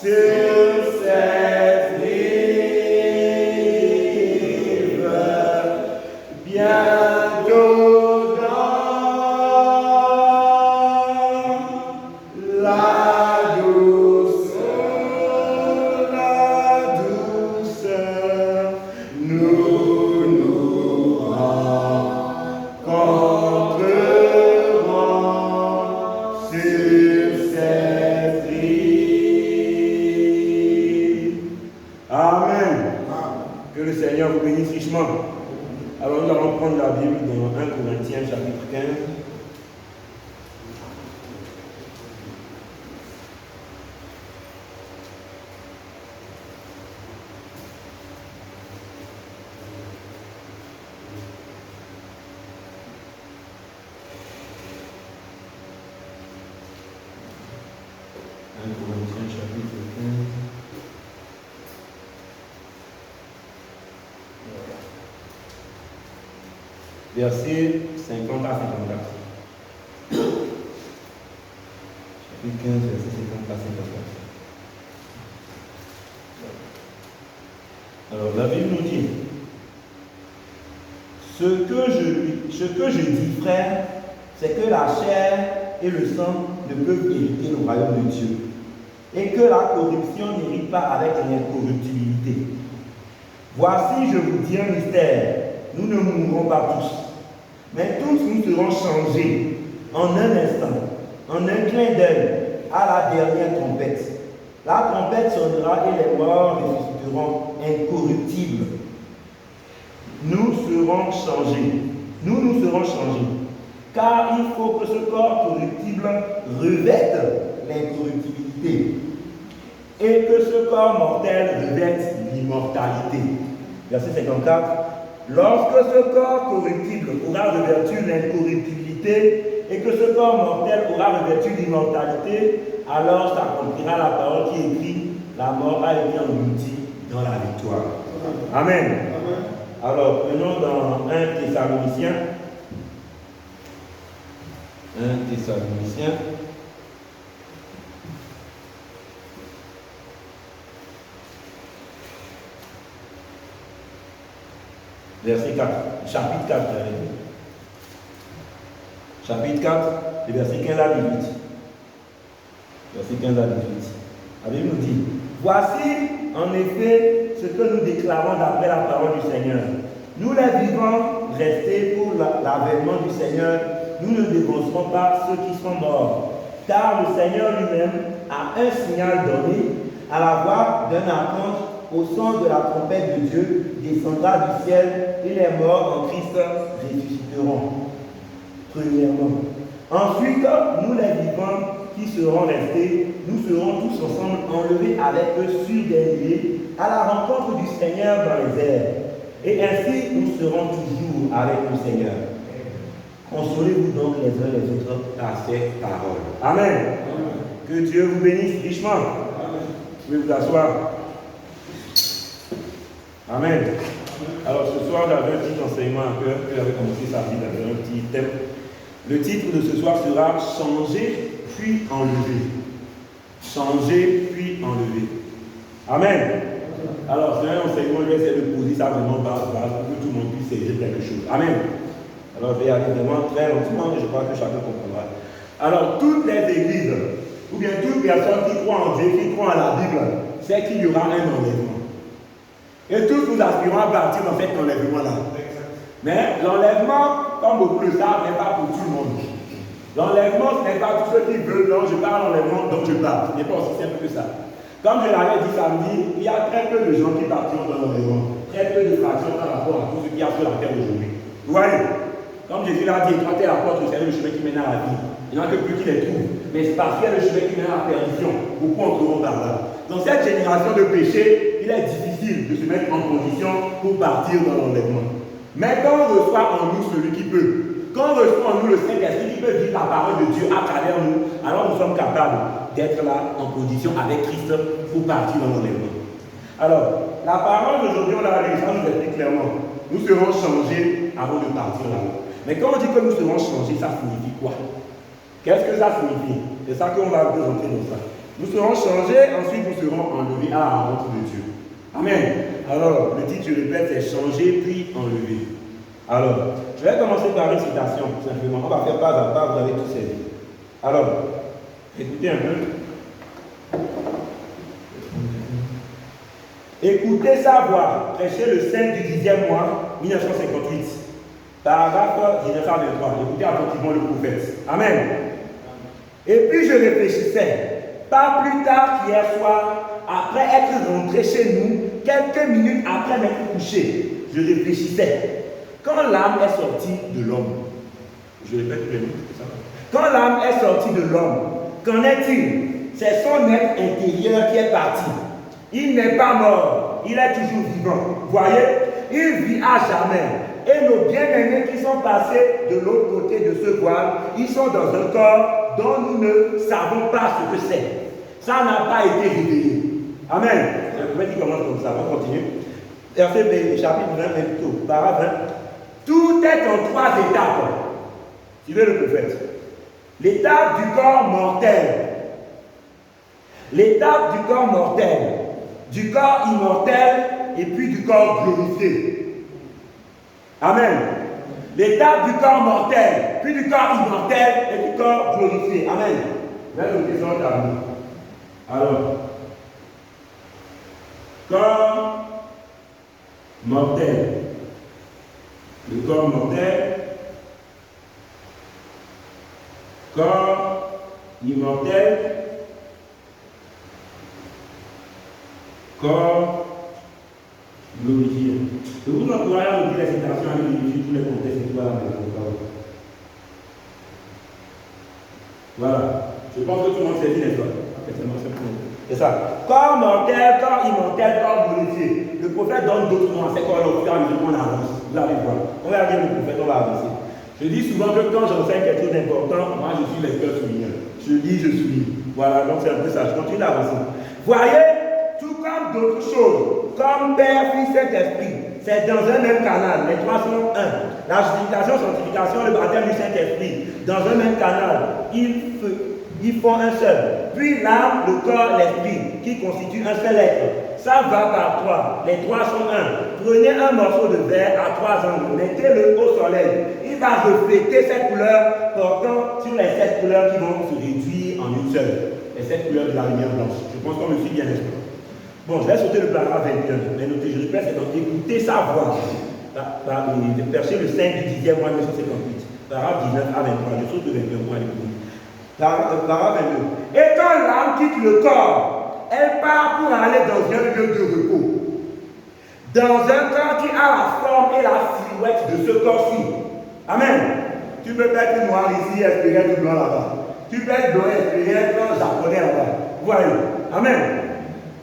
Sur cette rive, bientôt dans la douceur, nous nous rencontrerons sur cette rive. Amen. Que le Seigneur vous bénisse richement. Alors nous allons prendre la Bible dans 1 Corinthiens chapitre 15. Corinthiens chapitre 15. Verset 50 à 54. Chapitre 15, verset 50 à 54. Alors la Bible nous dit: ce que je dis, frère, c'est que la chair et le sang ne peuvent hériter le royaume de Dieu, et que la corruption n'hérite pas avec l'incorruptibilité. Voici, je vous dis un mystère: nous ne mourrons pas tous, mais tous nous serons changés en un instant, en un clin d'œil, à la dernière trompette. La trompette sonnera et les morts ressusciteront incorruptibles. Nous serons changés. Nous serons changés. Car il faut que ce corps corruptible revête l'incorruptibilité et que ce corps mortel revête l'immortalité. Verset 54. Lorsque ce corps corruptible aura revêtu l'incorruptibilité et que ce corps mortel aura revêtu l'immortalité, alors s'accomplira la parole qui écrit: la mort a été engloutie dans la victoire. Amen. Amen. Alors, prenons dans 1 Thessaloniciens. 1 Thessaloniciens. Verset 4, chapitre 4. Chapitre 4, le verset 15 à 18. Verset 15 à 18. La Bible nous dit: voici en effet ce que nous déclarons d'après la parole du Seigneur. Nous les vivants restés pour l'avènement du Seigneur, nous ne dévancerons pas ceux qui sont morts. Car le Seigneur lui-même a un signal donné, à la voix d'un archange, au son de la trompette de Dieu, descendra du ciel et les morts en Christ ressusciteront. Premièrement. Ensuite, nous les vivants qui serons restés, nous serons tous ensemble enlevés avec eux sur des nuées à la rencontre du Seigneur dans les airs. Et ainsi, nous serons toujours avec le Seigneur. Consolez-vous donc les uns les autres par ces paroles. Amen. Amen. Que Dieu vous bénisse richement. Amen. Vous pouvez vous asseoir. Amen. Alors ce soir, j'avais un petit enseignement à cœur, que j'avais commencé sa vie avec un petit thème. Le titre de ce soir sera Changer puis enlever. Changer puis enlever. Amen. Alors c'est un enseignement, je vais essayer de poser ça vraiment base pour que tout le monde puisse saisir quelque chose. Amen. Alors je vais y aller vraiment très lentement, mais je crois que chacun comprendra. Alors toutes les églises, ou bien toute personne qui croit en Dieu, qui croit en la Bible, sait qu'il y aura un enlèvement. Et tous nous aspirons à partir dans cet enlèvement-là. Mais l'enlèvement, comme beaucoup le savent, n'est pas pour tout le monde. L'enlèvement, ce n'est pas tous ceux qui veulent. Non, je parle d'enlèvement, donc je parle. Ce n'est pas aussi simple que ça. Comme je l'avais dit samedi, il y a très peu de gens qui partiront dans l'enlèvement. Très peu de fractions par rapport à tout ce qu'il y a sur la terre aujourd'hui. Vous voyez? Comme Jésus l'a dit, éclater la porte, c'est le chemin qui mène à la vie. Il n'y en a que peu qui les trouvent. Mais c'est parce qu'il y a le chemin qui mène à la perdition. Beaucoup entreront par là. Dans cette génération de péché, il est difficile de se mettre en condition pour partir dans l'enlèvement. Mais quand on reçoit en nous celui qui peut, quand on reçoit en nous le Saint-Esprit qui peut vivre la parole de Dieu à travers nous, alors nous sommes capables d'être là en condition avec Christ pour partir dans l'enlèvement. Alors, la parole d'aujourd'hui, on l'a lu, ça nous explique clairement. Nous serons changés avant de partir là-haut. Mais quand on dit que nous serons changés, ça signifie quoi? Qu'est-ce que ça signifie? C'est ça qu'on va présenter dans ça. Nous serons changés, ensuite nous serons enlevés à la rencontre de Dieu. Amen. Alors, le titre, je répète, c'est changer puis enlever. Alors, je vais commencer par une citation, simplement. On va faire pas à pas, vous avez tout saisi. Alors, écoutez un peu. Écoutez sa voix, prêchez le 5 du 10e mois, 1958. Paragraphe 1923. Écoutez attentivement le prophète. Amen. Et puis je réfléchissais. Pas plus tard qu'hier soir, après être rentré chez nous, quelques minutes après m'être couché, je réfléchissais. Quand l'âme est sortie de l'homme, je répète les mots, c'est ça. Quand l'âme est sortie de l'homme, qu'en est-il? C'est son être intérieur qui est parti. Il n'est pas mort, il est toujours vivant. Voyez, il vit à jamais. Et nos bien-aimés qui sont passés de l'autre côté de ce voile, ils sont dans un corps dont nous ne savons pas ce que c'est. Ça n'a pas été révélé. Amen. C'est le prophète qui commence comme ça. On continue. Verset B, chapitre 20, plutôt, paragraphe 20. Tout est en 3 étapes. Suivez le prophète. L'étape du corps mortel. L'étape du corps mortel. Du corps immortel et puis du corps glorifié. Amen. L'étape du corps mortel, puis du corps immortel et du corps glorifié. Amen. Là, nous question d'amour. Alors, corps mortel. Le corps mortel, corps immortel, corps glorifié. Je vous encourage à vous dire les citations à vérifier tous les contextes et tout à la maison. Voilà. Je pense que tout le monde sait n'est-ce pas? C'est ça. Corps mortel, corps immortel, corps glorifié. Le prophète donne d'autres noms à ces corps-là au fur et à mesure qu'on avance. Vous allez voir. On va lire le prophète, on va avancer. Je dis souvent que quand j'enseigne quelque chose d'important, moi je suis lecteur souligneur. Je lis, je souligne. Voilà, donc c'est un peu ça. Je continue d'avancer. Voyez, tout comme d'autres choses, comme Père, Fils, Saint-Esprit, c'est dans un même canal. Les trois sont un. La justification, sanctification, le baptême du Saint-Esprit, dans un même canal. Ils font un seul. Puis l'âme, le corps, l'esprit, qui constituent un seul être. Ça va par trois. Les trois sont un. Prenez un morceau de verre à 3 angles, mettez-le au soleil. Il va refléter cette couleur portant sur les 7 couleurs qui vont se réduire en une seule. Les 7 couleurs de la lumière blanche. Je pense qu'on me suit bien, n'est-ce pas? Bon, je vais sauter le paragraphe 21. Mais notez, je répète, c'est donc écouter sa voix. Verset le 5 du 10e mois 1958. Paragraphe 19 à 23. Je saute le 21 mois à l'écoute. Paragraphe 22. Et quand l'âme quitte le corps, elle part pour aller dans un lieu de repos. Dans un corps qui a la forme et la silhouette de ce corps-ci. Amen. Tu peux pas être noir ici, espérer tout blanc là-bas. Tu peux être blanc, espérer être japonais là-bas. Vous voyez. Amen.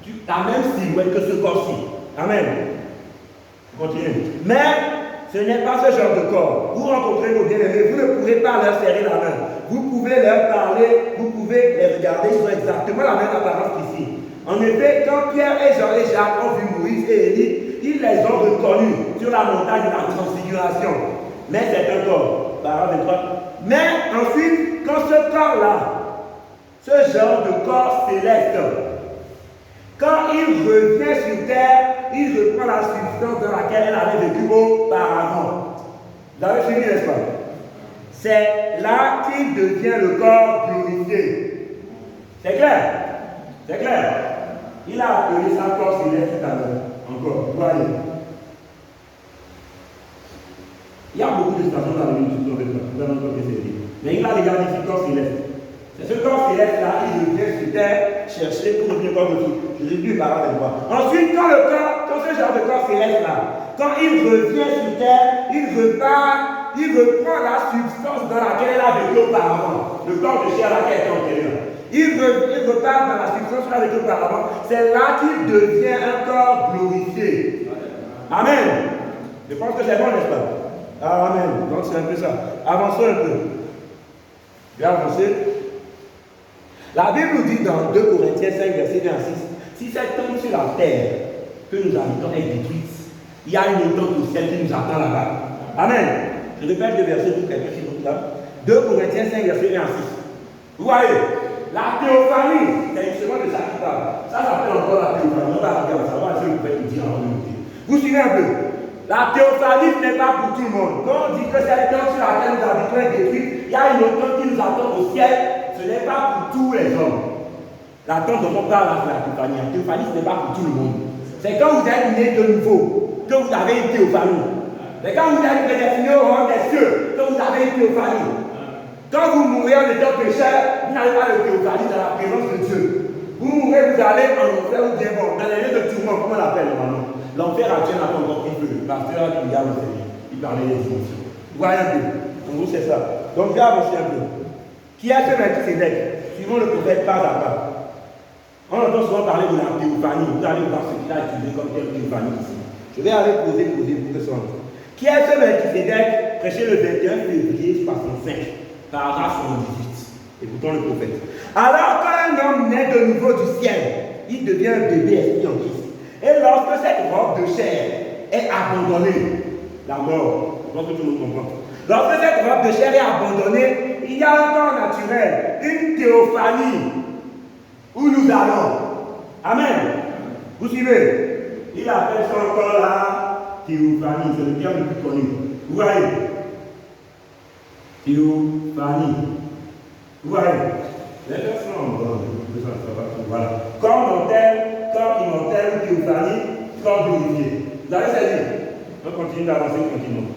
Tu as la même silhouette que ce corps-ci. Amen. Continue. Mais ce n'est pas ce genre de corps. Vous rencontrez vos bien-aimés, vous ne pourrez pas leur serrer la main. Vous pouvez leur parler, vous pouvez les regarder, ils ont exactement la même apparence qu'ici. En effet, quand Pierre et Jean et Jacques ont vu Moïse et Élie, ils les ont reconnus sur la montagne de la transfiguration. Mais c'est un corps. Paragraphe 23. Mais ensuite, quand ce corps-là, ce genre de corps céleste, quand il revient sur terre, il reprend la substance dans laquelle elle avait vécu auparavant. Vous avez suivi, n'est-ce pas? C'est là qu'il devient le corps glorifié. C'est clair? C'est clair? Il a appelé ça corps céleste tout à l'heure. Encore, vous voyez. Il y a beaucoup de stations dans le monde, vous avez encore essayé. Mais il a déjà dit corps céleste. C'est ce corps céleste-là, il revient sur terre chercher pour devenir comme le tout. Je l'ai dit par avec moi. Ensuite, quand ce genre de corps céleste-là, quand il revient sur terre, il repart, il reprend la substance dans laquelle il a vécu auparavant. Le corps de chair laquelle est antérieur. Il repart dans la substance qu'il a vécu auparavant. C'est là qu'il devient un corps glorifié. Amen. Je pense que c'est bon, n'est-ce pas? Amen. Donc c'est un peu ça. Avançons un peu. Je vais avancer. La Bible nous dit dans 2 Corinthiens 5, verset 1 à 6, si cette tombe sur la terre que nous habitons est détruite, il y a une tente au ciel qui nous attend là-bas. Amen. Je répète le verset pour quelqu'un qui nous là. 2 Corinthiens 5, verset 1 à 6. Vous voyez, La théophanie, c'est justement de ça qui parle. Ça s'appelle encore la théophanie. On va regarder ça, on va essayer de vous dire avant de nous dire. Vous suivez un peu? La théophanie ce n'est pas pour tout le monde. Quand on dit que c'est le temps sur laquelle nous habitons et détruite, il y a une autre qui nous attend au ciel. Ce n'est pas pour tous les hommes. L'attente dont on parle là, c'est la théophanie. La théophanie, ce n'est pas pour tout le monde. C'est quand vous êtes né de nouveau que vous avez une théophanie. C'est quand vous êtes prédestiné au royaume des cieux que vous avez une théophanie. Quand vous mourrez en étant pécheur, vous n'avez pas de théophanie dans la présence de Dieu. Vous mourrez, vous allez en enfer ou bien bon, dans les lieux de tourment, comment on l'appelle normalement. L'enfer actuel n'a pas encore pris feu. Le pasteur qui regarde l'enseignement, il parlait des dimensions. Vous voyez un peu. En gros, c'est ça. Donc, regarde aussi un peu. Qui est ce Melchisédek? Suivant le prophète pas à pas. On entend souvent parler de la théophanie. Vous allez voir ce qu'il a utilisé comme terme théophanie ici. Je vais aller poser pour que ça entre. Qui est ce Melchisédek prêché le 21 février 65, paragraphe 78. Écoutons le prophète. Alors qu'un homme naît de nouveau du ciel, il devient un bébé esprit en Christ. Et lorsque cette robe de chair est abandonnée, la mort, je pense que tout le monde comprend. Lorsque cette robe de chair est abandonnée, il y a un corps naturel, une théophanie, où nous allons. Amen. Vous suivez? Il appelle ça encore la théophanie, c'est le terme le plus connu. Vous voyez? Théophanie. Vous voyez? Les personnes, voilà. Corps mortel, corps immortel, théophanie, corps glorifié. Vous avez saisi? On continue d'avancer tranquillement.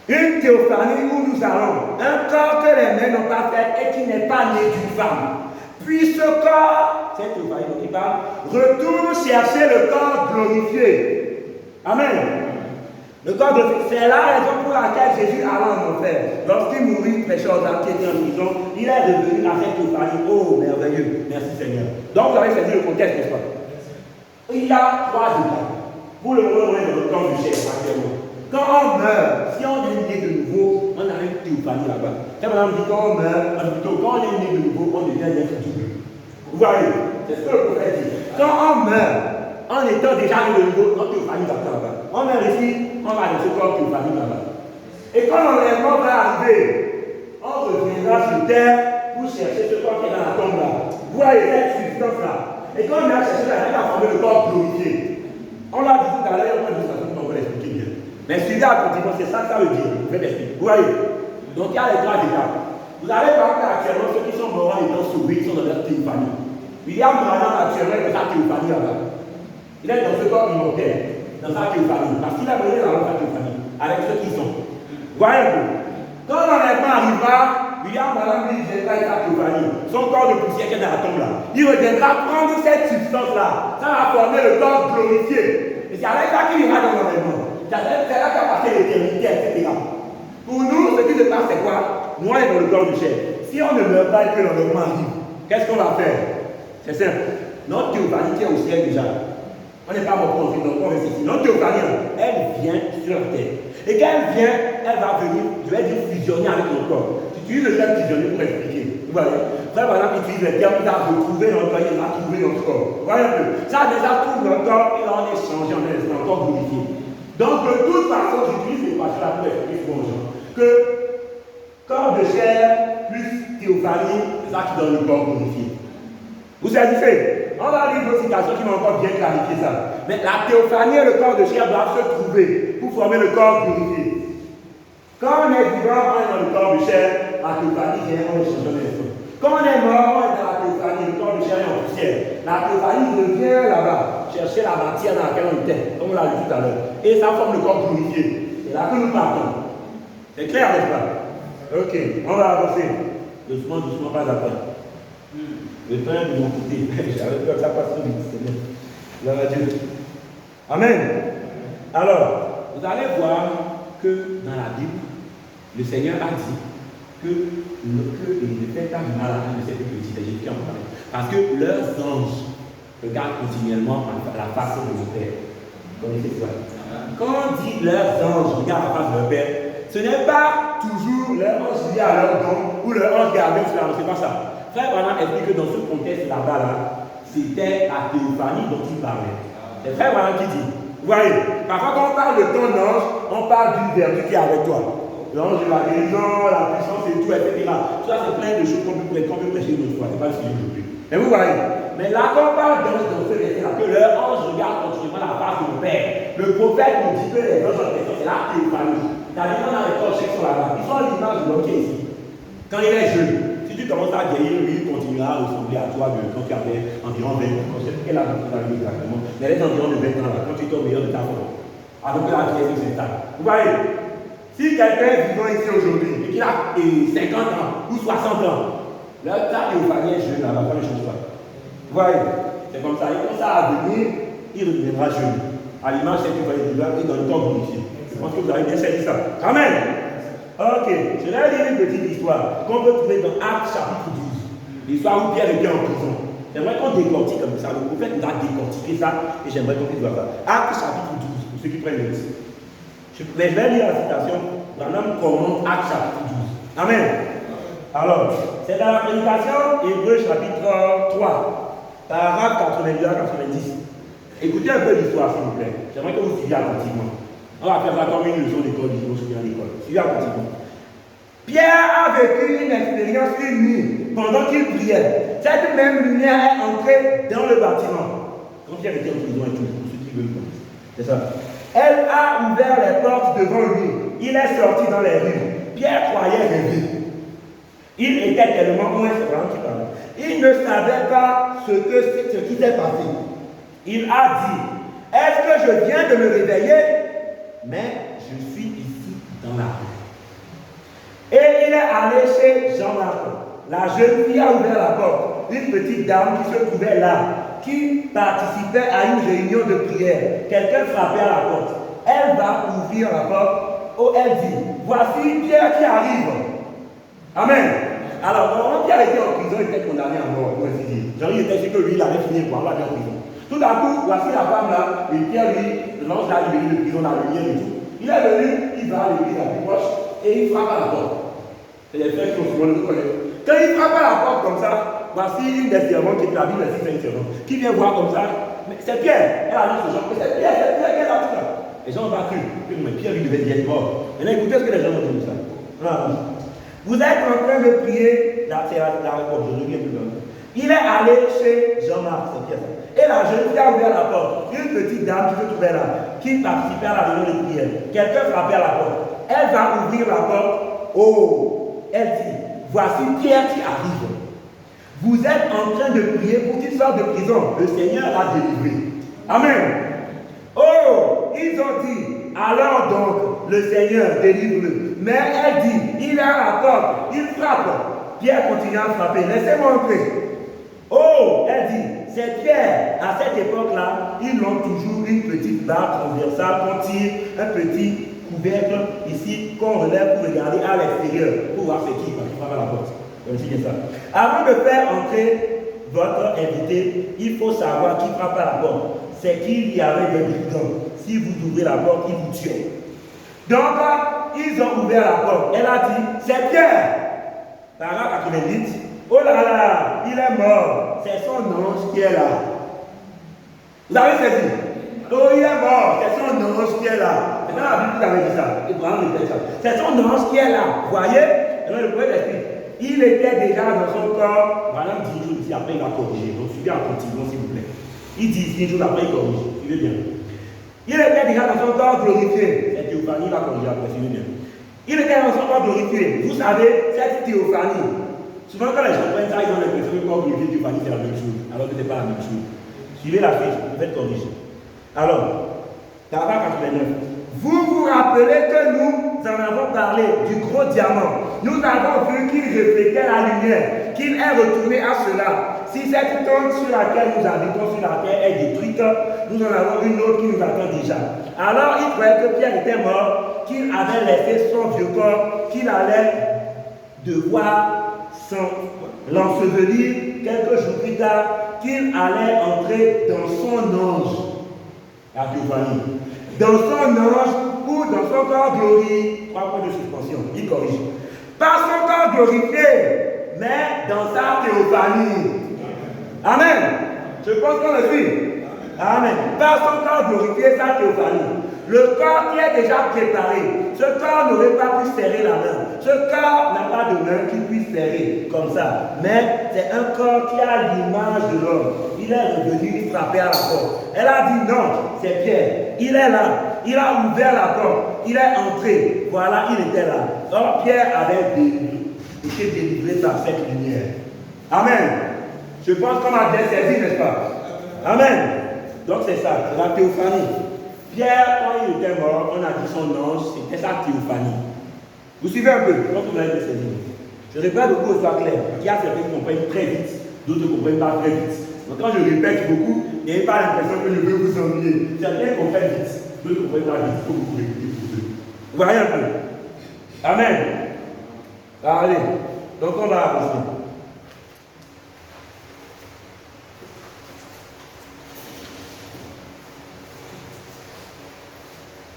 Une théophanie où nous allons, un corps que les mains n'ont pas fait et qui n'est pas né d'une femme. Puis ce corps, cette théophanie dont il parle, retourne chercher le corps glorifié. Amen. Le corps glorifié, c'est la raison pour laquelle Jésus alla en enfer. Lorsqu'il mourut, pécheur qui était en prison, il est revenu à cette théophanie. Oh, merveilleux. Merci Seigneur. Donc vous avez saisi le contexte, n'est-ce pas? Il y a trois étapes. Pour le moment, on est dans le temps du chef actuellement. Quand on meurt, si on est né de nouveau, on a une théophanie là-bas. C'est maintenant on dit quand on meurt, plutôt quand on est né de nouveau, on devient naître double. Vous voyez? C'est ce que le prophète dit. Quand on meurt, en étant déjà né de nouveau, on théophanie là-bas. On meurt ici, on va dans ce corps théophanie là-bas. Et quand l'enlèvement va arriver, on reviendra sur terre pour chercher ce corps qui est dans la tombe là. Vous voyez cette substance là. Et quand on a cherché là, il a formé le corps glorifié. On l'a dit tout à l'heure, on va dire ça, on va l'expliquer bien. Mais suivez à continuer, c'est ça que ça veut dire. Je vais l'expliquer. Vous voyez? Donc il y a les trois étapes. Vous avez par exemple actuellement ceux qui sont morts étant sauvés, ils sont dans leur théophanie. William Branham actuellement est dans sa théophanie là-bas. Il est dans ce corps immortel, dans sa théophanie. Parce qu'il a mené dans sa théophanie, avec ceux qui sont. Vous voyez un peu? Quand l'enlèvement arrivera, William Branham lui viendra avec sa théophanie. Son corps de poussière qui est dans la tombe là. Il reviendra prendre cette substance-là. Ça va former le corps glorifié. Et c'est avec ça qu'il ira dans l'enlèvement. C'est là qu'il a passé l'éternité, etc. Pour nous, ce qui se passe, c'est quoi? Nous, on est dans le corps du chef. Si on ne meurt pas et que l'enlèvement arrive, qu'est-ce qu'on va faire? C'est simple. Notre théophanie qui est au ciel déjà. On n'est pas mort pour entrer dans le corps ici. Notre théophanie, elle vient sur la terre. Et quand elle vient, elle va venir, je vais dire, fusionner avec notre corps. J'utilise le terme fusionner pour expliquer. Vous voyez? Frère, par exemple, utilise le terme, il a retrouvé notre corps, il a trouvé notre corps. Vous voyez un peu? Ça a déjà trouvé notre corps et là, on est changé, on est encore glorifié. Donc, de toute façon, j'utilise les passages pour expliquer aux gens que corps de chair plus théophanie, c'est ça qui donne le corps glorifié. Vous saisissez? On va lire d'autres citations qui vont encore bien clarifier ça. Mais la théophanie et le corps de chair doivent se trouver pour former le corps glorifié. Quand on est vivant, on est dans le corps de chair, la théophanie vient, on est changé d'instant. Quand on est mort, on est dans la théophanie, le corps de chair est en poussière. La théophanie revient là-bas, chercher la matière dans laquelle on était, comme on l'a dit tout à l'heure. Et ça forme le corps glorifié. C'est là que nous partons. C'est clair, n'est-ce pas? Ok, on va avancer. Doucement, doucement, pas à pas. Le temps est de mon côté. J'avais peur que ça passe sur le Seigneur. Gloire à Dieu. Amen. Alors, vous allez voir que dans la Bible, le Seigneur a dit qu'il ne fait pas mal à de ces petits Égyptiens. Parce que leurs anges regardent continuellement la face de mon Père. Connaissez ça? Quand on dit leurs anges regardent la face de leur Père, ce n'est pas toujours leur ange lié à leur don ou leur ange gardien sur la main. C'est pas ça. Frère Branham explique que dans ce contexte là-bas, là, c'était la théophanie dont il parlait. C'est Frère Branham qui dit. Vous voyez, parfois quand on parle de ton ange, on parle d'une vertu qui est avec toi. L'ange de la guérison, la puissance et tout, etc. Ça, c'est plein de choses qu'on peut prêcher une autre fois. C'est pas le sujet aujourd'hui. Mais vous voyez. Mais là, quand on parle d'ange dans ce verset-là, que leur ange regarde continuellement la face de mon Père, le prophète nous dit que les anges en question, c'est la théophanie. C'est-à-dire qu'on a les corps sur la main. Ils sont l'image de l'homme qui est ici. Quand il est jeune, si tu commences à vieillir, lui, il continuera à ressembler à toi quand tu avais environ 20 ans. Je sais plus quel âge tu as exactement, mais elle est environ de 20 ans là, quand tu es au meilleur de ta forme. Alors que la vieillesse s'installe. Vous voyez, si quelqu'un est vivant ici aujourd'hui et qu'il a 50 ans ou 60 ans, là, ta théophanie est jeune, là, la ne change pas. Vous voyez, c'est comme ça. Il commence à venir, il redeviendra jeune. À l'image, c'est que vous voyez, il dans le corps glorifié. Je pense que vous avez bien saisi ça. Amen. Ok, je vais lire une petite histoire qu'on peut trouver dans Actes chapitre 12. L'histoire où Pierre était en prison. J'aimerais qu'on décortique comme ça. Le prophète nous a décortiqué ça et j'aimerais qu'on puisse voir ça. Actes chapitre 12, pour ceux qui prennent le livre. Mais je vais lire la citation. Branham commente Actes chapitre 12. Amen. Alors, c'est dans la prédication Hébreu chapitre 3, paragraphe 82 à 90. Écoutez un peu l'histoire, s'il vous plaît. J'aimerais que vous suiviez attentivement. On va faire ça comme une leçon d'école, disons, à l'école. Suivez attentivement. Pierre a vécu une expérience une nuit pendant qu'il priait. Cette même lumière est entrée dans le bâtiment. Quand Pierre était en prison et tout, pour ceux qui veulent connaître. C'est ça. Elle a ouvert les portes devant lui. Il est sorti dans les rues. Pierre croyait rêver. Il était tellement loin, c'est vraiment qui parle. Il ne savait pas ce qui s'est passé. Il a dit, est-ce que je viens de me réveiller? Mais je suis ici dans la rue. Et il est allé chez Jean-Marc. La jeune fille a ouvert la porte. Une petite dame qui se trouvait là, qui participait à une réunion de prière. Quelqu'un frappait à la porte. Elle va ouvrir la porte. Oh, elle dit, voici Pierre qui arrive. Amen. Alors, normalement, Pierre était en prison, il était condamné à mort, pour ainsi dire. Genre, il était sûr que lui, il allait finir pour aller en prison. Tout d'un coup, voici la femme là, et Pierre lui, l'ange l'a libéré de prison, la lumière et tout. Il est venu, il va à l'église la plus proche, et il frappe à la porte. C'est les frères qui ont souvent le connaître. Quand il frappe à la porte comme ça, voici une des servantes qui est la Bible, c'est une servante, qui vient voir comme ça. Mais c'est Pierre. Elle annonce aux gens que c'est Pierre, qui est là tout là. Les gens ont pas cru. Mais Pierre lui devait dire mort. Maintenant, écoutez ce que les gens ont dit de ça. Voilà. Vous êtes en train de prier, là, c'est la réponse, je reviens plus loin. Il est allé chez Jean-Marc, c'est Pierre. Et la jeune fille a ouvert la porte. Une petite dame qui se trouvait là, qui participait à la réunion de prière. Quelqu'un frappait à la porte. Elle va ouvrir la porte. Oh, elle dit, voici Pierre qui arrive. Vous êtes en train de prier pour qu'il sorte de prison. Le Seigneur l'a délivré. Amen. Oh, ils ont dit, alors donc, le Seigneur délivre-le. Mais elle dit, il est à la porte, il frappe. Pierre continue à frapper. Laissez-moi entrer. Oh, elle dit, c'est Pierre. À cette époque-là, ils ont toujours une petite barre transversale qu'on tire, un petit couvercle ici qu'on relève pour regarder à l'extérieur, pour voir ce qui frappe à la porte. Comme si c'est ça. Avant de faire entrer votre invité, il faut savoir qui frappe à la porte. C'est qu'il y avait des brigands. Si vous ouvrez la porte, ils vous tuent. Donc, ils ont ouvert la porte. Elle a dit, c'est Pierre. Paragraphe 90. Oh là là, il est mort. C'est son ange qui est là. Vous avez saisi? Oh, il est mort. C'est son ange qui est là. C'est dans la Bible, vous avez dit ça. Abraham répète ça. C'est son ange qui est là. Vous voyez? Alors, le prophète explique. Il était déjà dans son corps. Voilà, 10 jours ici, après il va corriger. Donc, suivez en continuant, s'il vous plaît. Il dit 10 jours après, il corrige. Suivez bien. Il était déjà dans son corps glorifié. Cette théophanie va corriger après, suivez bien. Il était dans son corps glorifié. Vous savez, cette théophanie. Souvent, quand les gens prennent ça, ils ont l'impression que corps glorifié et théophanie, c'est la même chose. Alors que ce n'est pas la même chose. Suivez la fiche, vous faites corriger. Alors, paragraphe 89. Vous vous rappelez que nous en avons parlé du gros diamant. Nous avons vu qu'il reflétait la lumière, qu'il est retourné à cela. Si cette tente sur laquelle nous habitons sur la terre est détruite, nous en avons une autre qui nous attend déjà. Alors il croyait que Pierre était mort, qu'il avait laissé son vieux corps, qu'il allait devoir l'ensevelir quelques jours plus tard, qu'il allait entrer dans son ange. La théophanie. Dans son ange ou dans son corps glorifié. 3 points de suspension. Il corrige. Par son corps glorifié, mais dans sa théophanie. Amen. Je pense qu'on le suit. Amen. Par son corps glorifié, sa théophanie. Le corps qui est déjà préparé. Ce corps n'aurait pas pu serrer la main. Ce corps n'a pas de main qui puisse serrer comme ça. Mais c'est un corps qui a l'image de l'homme. Il est revenu, il frappait à la porte. Elle a dit non, c'est Pierre. Il est là. Il a ouvert la porte. Il est entré. Voilà, il était là. Or, Pierre avait été délivré par cette lumière. Amen. Je pense qu'on a bien saisi, n'est-ce pas? Amen. Donc c'est ça, c'est la théophanie. Pierre, quand il était mort, on a dit son ange, c'était sa théophanie. Vous suivez un peu? Donc vous l'avez saisi. Je répète beaucoup, soit clair. Il y a certains qui comprennent très vite, d'autres ne comprennent pas très vite. Donc quand je répète beaucoup, n'ayez pas l'impression que je veux vous ennuyer. Certains comprennent vite, d'autres ne comprennent pas vite. Il faut que vous répétez pour eux. Vous voyez un peu? Amen. Allez, donc on va avancer.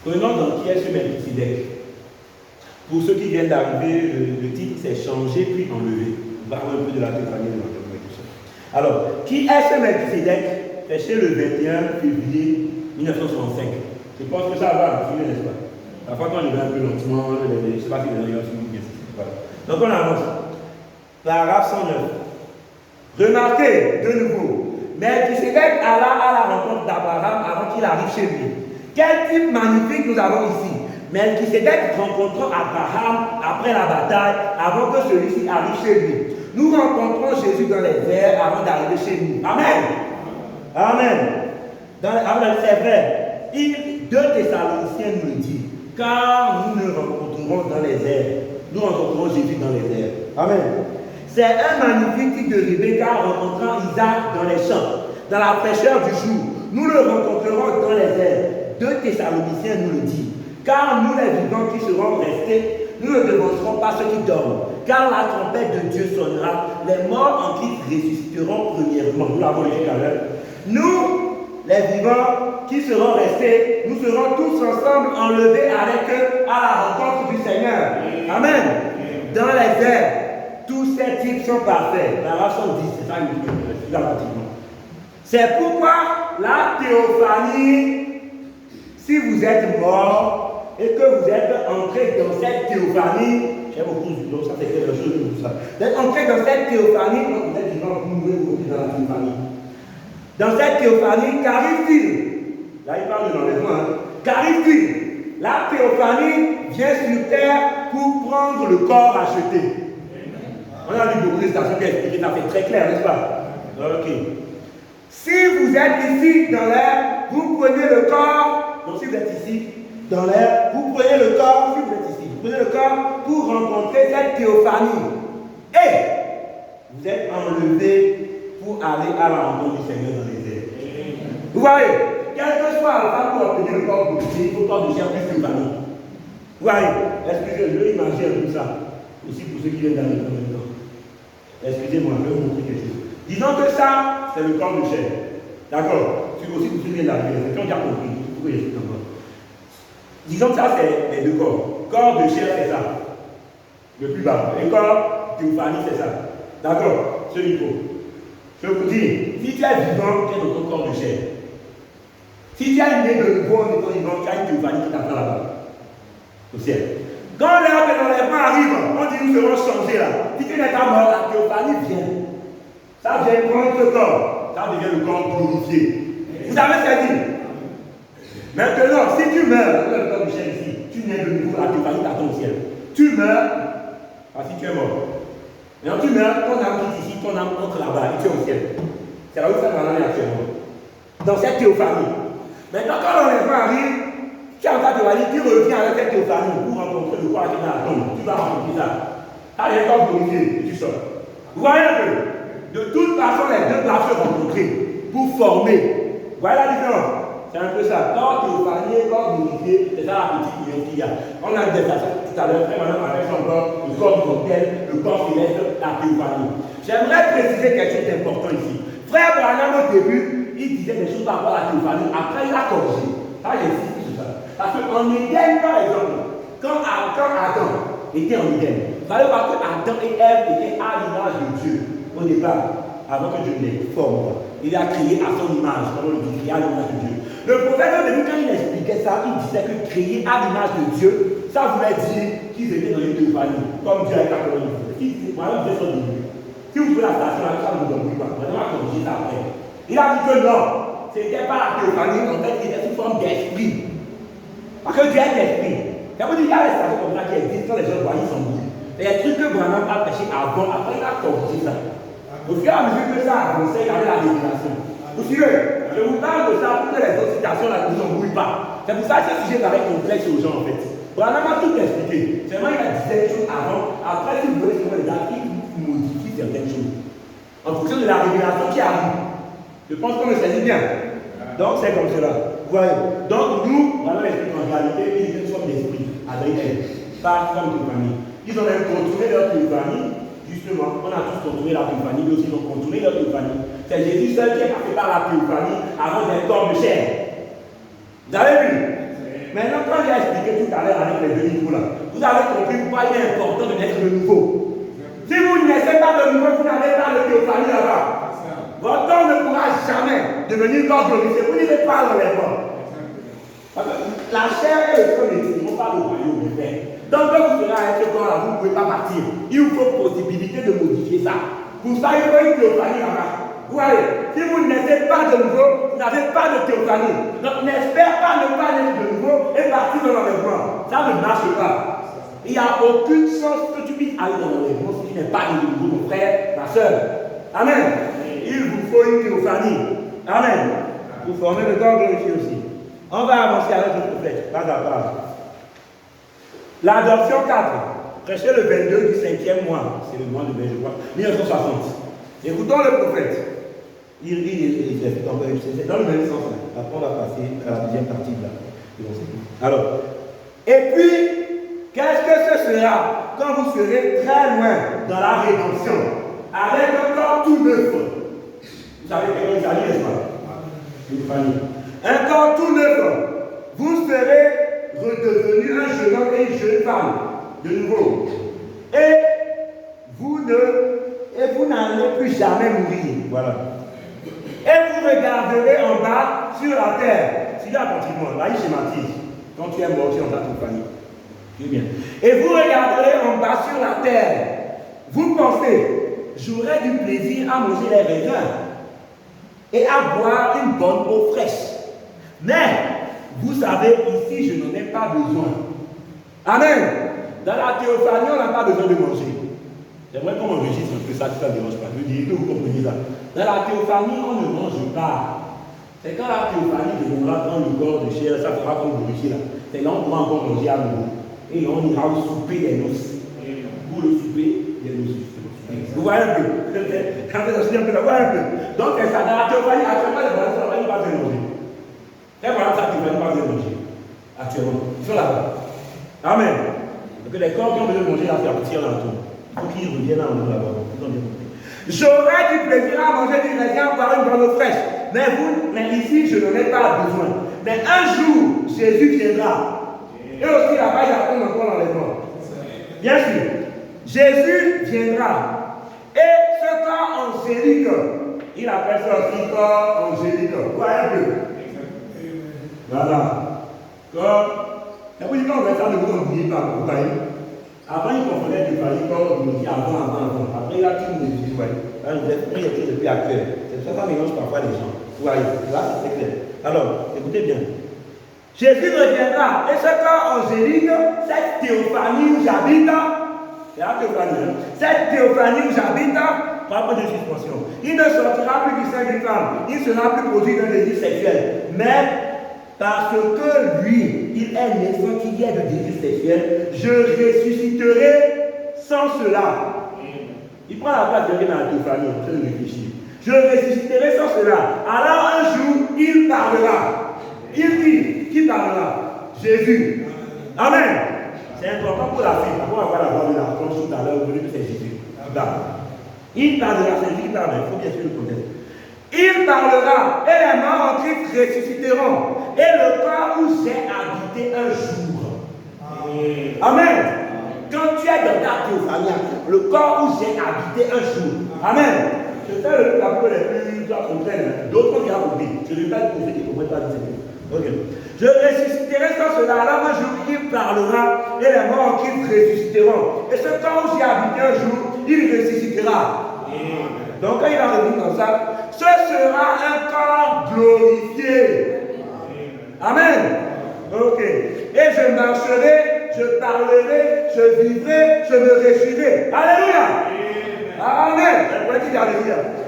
Prenons donc qui est ce Melchisedec. Pour ceux qui viennent d'arriver, le titre c'est changer puis enlever. On va voir un peu de la théophanie de tout ça. Alors, qui est ce Melchisedec? C'est chez le 21 février 1965. Je pense que ça va, n'est-ce pas? Parfois quand on y va un peu lentement, je ne sais pas si les gens sont bien. Voilà. Donc on avance. Paragraphe 109. Remarquez de nouveau, Melchisedec alla à la rencontre d'Abraham avant qu'il arrive chez lui. Quel type magnifique nous avons ici. Melchisedec rencontrant Abraham après la bataille, avant que celui-ci arrive chez lui. Nous rencontrons Jésus dans les airs avant d'arriver chez nous. Amen. Amen. C'est vrai. 2 Thessaloniciens nous le dit. Car nous nous rencontrerons dans les airs. Nous rencontrerons Jésus dans les airs. Amen. C'est un magnifique type de Rebecca rencontrant Isaac dans les champs, dans la fraîcheur du jour. Nous le rencontrerons dans les airs. 2 Thessaloniciens nous le dit. Car nous les vivants qui serons restés, nous ne devancerons pas ceux qui dorment. Car la trompette de Dieu sonnera, les morts en Christ ressusciteront premièrement. Nous l'avons dit tout à l'heure. Nous, les vivants qui seront restés, nous serons tous ensemble enlevés avec eux à la rencontre du Seigneur. Amen. Dans les airs, tous ces types sont parfaits. La race 10, c'est ça une c'est pourquoi la théophanie, si vous êtes mort et que vous êtes entré dans cette théophanie, j'aime beaucoup, donc ça c'est quelque chose de tout ça. Vous êtes entré dans cette théophanie, quand vous êtes vivant, vous mourrez dans la théophanie. Dans cette théophanie, qu'arrive-t-il? Là il parle de l'enlèvement, hein. Qu'arrive-t-il? La théophanie vient sur terre pour prendre le corps acheté. On a vu beaucoup de stations qui expliquent, ça fait très clair, n'est-ce pas? Ok. Si vous êtes ici dans l'air, vous prenez le corps. Donc si vous êtes ici dans l'air, vous prenez le corps. Si vous êtes ici, vous prenez le corps pour rencontrer cette théophanie. Et vous êtes enlevé pour aller à la rencontre du Seigneur dans les airs. Vous voyez, quel que soit l'alpha pour obtenir le corps glorifié, il faut corps de chair plus théophanie. Vous voyez, excusez-moi, je vais imaginer tout ça. Aussi pour ceux qui viennent d'arriver en même temps. Excusez-moi, je vais vous montrer quelque chose. Disons que ça, c'est le corps de chair. D'accord? C'est aussi pour ceux qui viennent d'arriver. C'est qu'on a compris. Pourquoi il y a encore? Disons que ça, c'est les deux corps. Corps de chair, c'est ça. Le plus bas. Et corps théophanie, c'est ça. D'accord? Ce niveau. Je vous dis, si tu es vivant, tu es dans ton corps de chair. Si tu as une idée de nouveau en étant vivant, tu as une théophanie qui t'attend là-bas. Au ciel. Quand l'heure de l'enlèvement arrive, on dit nous serons changés là. Si tu n'es pas mort, la théophanie vient. Ça vient prendre ce corps. Ça devient le corps glorifié. Vous savez ce qu'elle dit? Maintenant, si tu meurs, le corps de chair ici, tu nais de nouveau, la théophanie t'attend au ciel. Tu meurs, parce que tu es mort. Maintenant tu meurs, ton âme quitte ici, ton âme entre là-bas et tu es au ciel. C'est là où ça va aller actuellement. Dans cette théophanie. Maintenant, quand l'enlèvement arrive, tu es en train de dire, tu reviens avec cette théophanie pour rencontrer le corps qui est dans la tombe. Tu vas rencontrer ça. Ah, il y a un corps glorifié et tu sors. Vous voyez un peu? De toute façon, les deux doivent se rencontrer pour former. Vous voyez la différence? C'est un peu ça. Corps théophanie, corps glorifié, c'est ça la petite union qu'il y a. On a des façons tout à l'heure, maintenant avec son corps, le corps mortel, le corps céleste, la théophanie. J'aimerais préciser quelque chose d'important ici. Frère Branham, au début, il disait des choses par rapport à la théophanie. Après, il a corrigé. Ça, j'insiste sur ça. Parce qu'en Éden, par exemple, quand Adam était en Éden, vous allez voir que Adam et Ève étaient à l'image de Dieu au départ, avant que Dieu ne les forme. Il a créé à son image, comme on le dit, créé à l'image de Dieu. Le prophète, au début, quand il expliquait ça, il disait que créé à l'image de Dieu, ça voulait dire qu'ils étaient dans les deux familles, comme Dieu a été dans les deux. Voilà, Dieu son début. Si vous pouvez la station, ça ne vous donne pas. On va corriger ça après. Il a dit que non, ce n'était pas la théophanie, en fait, il était sous forme d'esprit. Parce que Dieu est esprit. Ça veut dire qu'il y a des stations comme ça qui existent, quand les gens voient, ils s'embrouillent. Il y a des trucs que Branham a prêché avant, après il a corrigé ça. Au fur et à mesure que ça a avancé, il y avait la révélation. Vous suivez? Je vous parle de ça pour que les autres citations là ne vous embrouillent pas. C'est pour ça que ce sujet paraît complexe aux gens en fait. Branham a tout expliqué. Seulement il a dit des choses avant. Après, si vous voulez savoir les dates, il modifie certaines choses. En fonction de la révélation qui arrive. Je pense qu'on le saisit bien. Donc c'est comme cela. Vous voyez? Donc nous, Branham explique en réalité, il y a une forme d'esprit avec elle. Pas comme de famille. Ils ont même contourné leur famille. Justement, on a tous contourné la théophanie, mais aussi ils ont contourné leur théophanie. C'est Jésus seul qui est passé par la théophanie avant d'être corps de chair. Vous avez vu? Maintenant, quand j'ai expliqué tout à l'heure avec les deux niveaux là, vous avez compris pourquoi il est important de naître de nouveau. Si vous ne naissez pas de nouveau, vous n'avez pas de théophanie là-bas. Votre corps ne pourra jamais devenir corps glorifié. Vous n'irez pas dans les morts. La chair et le sang ne vont pas au royaume du Père. Donc, quand vous serez à ce corps-là, vous ne pouvez pas partir. Il vous faut possibilité de modifier ça. Pour ça, il faut une théophanie là-bas. Vous voyez, si vous ne naissez pas de nouveau, vous n'avez pas de théophanie. Donc, n'espère pas ne pas naître de nouveau et partir dans l'enlèvement. Ça ne marche pas. Il n'y a aucune chance que tu puisses aller dans l'enlèvement si tu n'es pas de nouveau, mon frère, ma soeur. Amen. Il vous faut une théophanie. Amen. Pour former le corps glorifié aussi. On va avancer avec le prophète, pas à pas. L'adoption 4, prêché le 22 du 5e mois, c'est le mois de mai, je crois, 1960. Écoutons le prophète. Il c'est dans le même sens. Après, on va passer à la deuxième partie de là. Alors, et puis, qu'est-ce que ce sera quand vous serez très loin dans la rédemption, avec un corps tout neuf? Vous savez comment il s'agit, n'est-ce pas? Une famille. Un corps tout neuf, vous serez redevenu un jeune homme et une jeune femme, de nouveau. Et vous n'allez plus jamais mourir. Voilà. Et vous regarderez en bas sur la terre. Si là, pratiquement, là, il schématise. Quand tu es mort, tu es en ta compagnie. C'est bien. Et vous regarderez en bas sur la terre. Vous pensez, j'aurai du plaisir à manger les raisins et à boire une bonne eau fraîche. Mais, vous savez, ici, je n'en ai pas besoin. Amen. Dans la théophanie, on n'a pas besoin de manger. J'aimerais qu'on enregistre un peu ça, si ça ne dérange pas. Je dis que vous comprenez ça. Dans la théophanie, on ne mange pas. C'est quand la théophanie deviendra dans le corps de chair, ça fera comme vous ici là. C'est là on pourra encore manger à nouveau. Et là, on ira au souper des noces. Pour le souper des noces. Vous voyez un peu. Quand vous avez un peu, vous voyez un peu. Donc, c'est ça. Dans la théophanie, actuellement, les voilà, ça ne va pas bien manger. Les voilà, ça ne va pas bien manger. Actuellement. Ils sont là-bas. Amen. Donc, les corps qui ont besoin de manger, là, c'est à partir là. Il faut qu'ils reviennent à nous là-bas. J'aurais du plaisir à manger du raisin, à boire une bonne eau fraîche. Mais ici, je n'en ai pas besoin. Mais un jour, Jésus viendra. Et aussi là-bas, il attend encore l'enlèvement. Bien sûr. Jésus viendra. Et ce corps angélique, il appelle ça aussi corps angélique. Vous voyez un peu? Voilà. Et puis quand on fait ça, ne vous oubliez pas. Vous voyez? Avant, il confondait du pari comme on dit avant. Après, il a tout le monde. Là, il y a quelque chose de plus actuel. C'est ça, ça mélange parfois les gens. Vous voyez, là, c'est clair. Alors, écoutez bien. Jésus reviendra. Et ce corps angélique, cette théophanie où j'habite, c'est la théophanie. Cette théophanie où j'habite, pas de suspension. Il ne sortira plus du sein d'une femme. Il ne sera plus produit d'un désir sexuel. Mais, parce que lui, il est né sans qu'il y ait de désir sexuel, je ressusciterai sans cela. Il prend la place de rien dans la théophanie, en train de réfléchir. Je ressusciterai sans cela. Alors un jour, il parlera. Il dit, qui parlera? Jésus. Amen. C'est important pour la fille. Après, on va voir la voix de la réponse tout à l'heure, vous voulez que c'est Jésus. Il parlera, c'est lui qui parle, il faut bien sûr le connaître. Il parlera, et les morts en Christ ressusciteront. Et le corps où j'ai habité un jour. Amen. Quand tu es dans ta théophanie, le corps où j'ai habité un jour. Amen. Je fais le truc un peu les plus comprennent. D'autres qui ont compris. Je ne vais pas pour ceux qui ne comprennent pas. Ok. Je ressusciterai sans cela. Alors un jour, il parlera et les morts qui ressusciteront. Et ce corps où j'ai habité un jour, il ressuscitera. Donc quand il va revenir comme ça, ce sera un corps glorifié. Amen. Ok. Et je marcherai, je parlerai, je vivrai, je me réjouirai. Alléluia. Amen.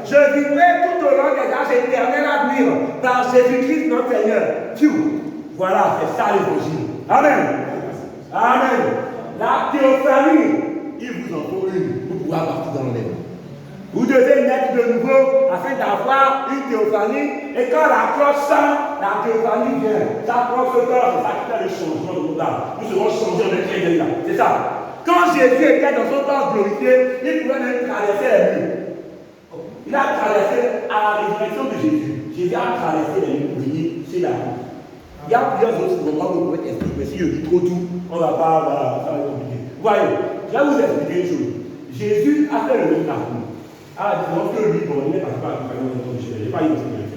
Je vivrai tout au long des âges éternels à venir par Jésus-Christ notre Seigneur. Voilà, c'est ça l'évangile. Amen. Amen. La théophanie, il vous en faut une pour pouvoir partir dans l'air. Vous devez naître de nouveau afin d'avoir une théophanie. Et quand la cloche sonne, la théophanie vient. Ça prend ce corps, c'est ça qui fait le changement de notre âme. Nous serons changés en un là. C'est ça. Quand Jésus était dans son corps glorifié, il pouvait même traverser les murs. Il a traversé à la résurrection de Jésus. Jésus a traversé les murs pour venir chez la vie. Il y a plusieurs autres moments où vous pouvez expliquer, mais si je dis trop tout, on ne va pas, ça va être compliqué. Vous voyez, je vais vous expliquer une chose. Jésus a fait le même parcours. Ah, disons que lui, bon, il n'est pas dans son corps Michel, il n'est pas eu aussi bien.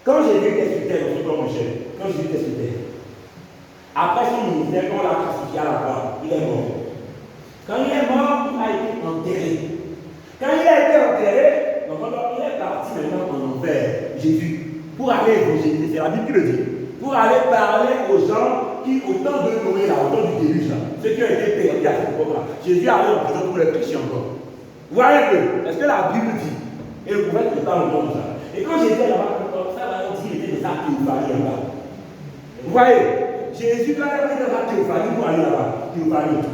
Quand Jésus était sur terre dans son corps Michel, quand Jésus était sur terre, après son ministère, quand on l'a crucifié à la croix, il est mort. Quand il est mort, il a été enterré. Quand il a été enterré, donc il est parti maintenant en enfer, Jésus, pour aller évangéliser, c'est la Bible qui le dit, pour aller parler aux gens qui, au temps de Noé, là, au temps du déluge, ceux qui ont été perdus à cette époque-là, Jésus allait en prison pour les prêcher encore. Vous voyez que, est-ce que la Bible dit, et le prophète ne parle pas de ça. Et quand j'étais là-bas, ça va dire qu'il était dans sa théophanie là-bas. Vous voyez, Jésus, quand il était dans sa théophanie, pour aller là-bas, théophanie.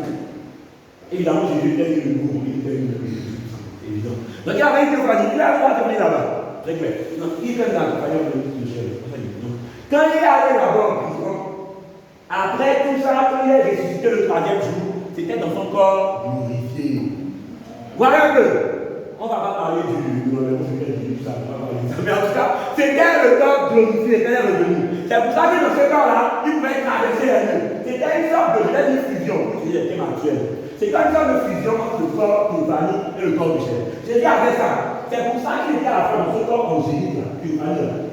Évidemment, Jésus était le nouveau, il était évident. Donc il avait une théophanie, il a la théophanie là-bas. Très clair. Donc il fait la théophanie de Michel. Quand il est allé là-bas en prison, après tout ça, quand il est ressuscité le troisième jour, c'était dans son corps glorifié. Voilà que, on ne va pas parler du ça, mais en tout cas, c'était le corps glorifié, c'était revenu. C'est pour ça que dans ce corps-là, il pouvait traverser les murs. C'était une sorte de fusion, c'est le thème actuel. C'était une sorte de fusion entre le corps Théophanie et le corps Michel. J'ai dit avec ça. C'est pour ça qu'il était à la fin dans ce corps angélique,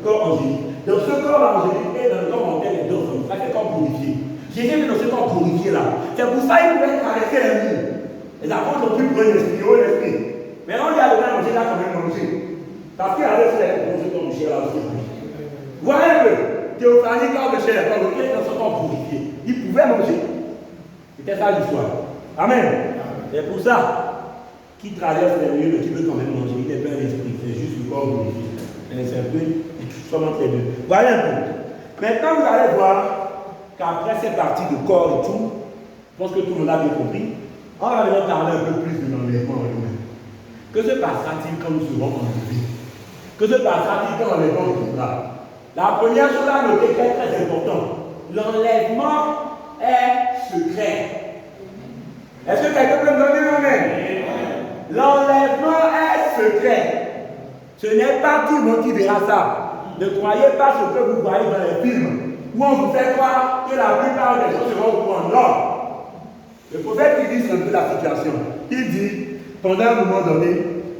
corps angélique. Dans ce corps angélique et dans le corps mortel, les deux ensemble. Ça, c'est le corps glorifié. J'ai dit dans ce corps glorifié-là. C'est pour ça qu'il pouvait traverser les murs. Les apôtres ont pu prendre l'esprit, l'esprit. Mais on lui a donné à manger, il a quand même mangé. Parce qu'il avait fait dans ce corps Michel là aussi. Vous voyez que Théophanie, corps de chair, quand il était dans ce corps glorifié, il pouvait manger. C'était ça l'histoire. Amen. C'est pour ça qu'il traverse les lieux, mais qui veut quand même manger. Il n'est pas un esprit, c'est juste le corps glorifié. C'est un peu, soit entre les deux. Voyez un peu. Maintenant, vous allez voir qu'après cette partie de corps et tout, je pense que tout le monde a bien compris. On va maintenant parler un peu plus de l'enlèvement en nous-mêmes. Que se passera-t-il quand nous serons enlevés? Que se passera-t-il quand l'enlèvement viendra? La première chose à noter qui est très importante, l'enlèvement est secret. Est-ce que quelqu'un peut me donner un amen? L'enlèvement est secret. Ce n'est pas tout le monde qui verra ça. Ne croyez pas ce que vous voyez dans les films, où on vous fait croire que la plupart des gens seront au courant. Non. Le prophète illustre un peu la situation. Il dit, pendant un moment donné,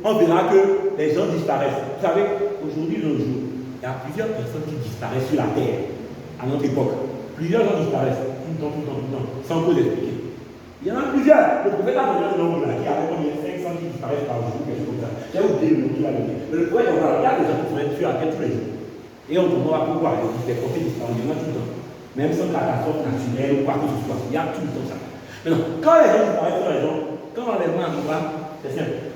on verra que les gens disparaissent. Vous savez, aujourd'hui, de nos jours, il y a plusieurs personnes qui disparaissent sur la terre, à notre époque. Plusieurs gens disparaissent, tout le temps, sans vous expliquer. Il y en a plusieurs. Le prophète a donné un nombre là, qui avait combien 500 qui disparaissent par jour, quelque chose comme ça. J'ai oublié le nom qu'il a donné. Mais le prophète, on va regarder les gens qui sont tués à terre tous les jours. Et on comprendra pourquoi les prophètes disparaissent, il y en a tout le temps. Même sans catastrophe naturelle ou quoi que ce soit. Il y a tout le temps ça. Maintenant, quand les gens disparaissent sur les gens, quand l'enlèvement arrivera, c'est simple.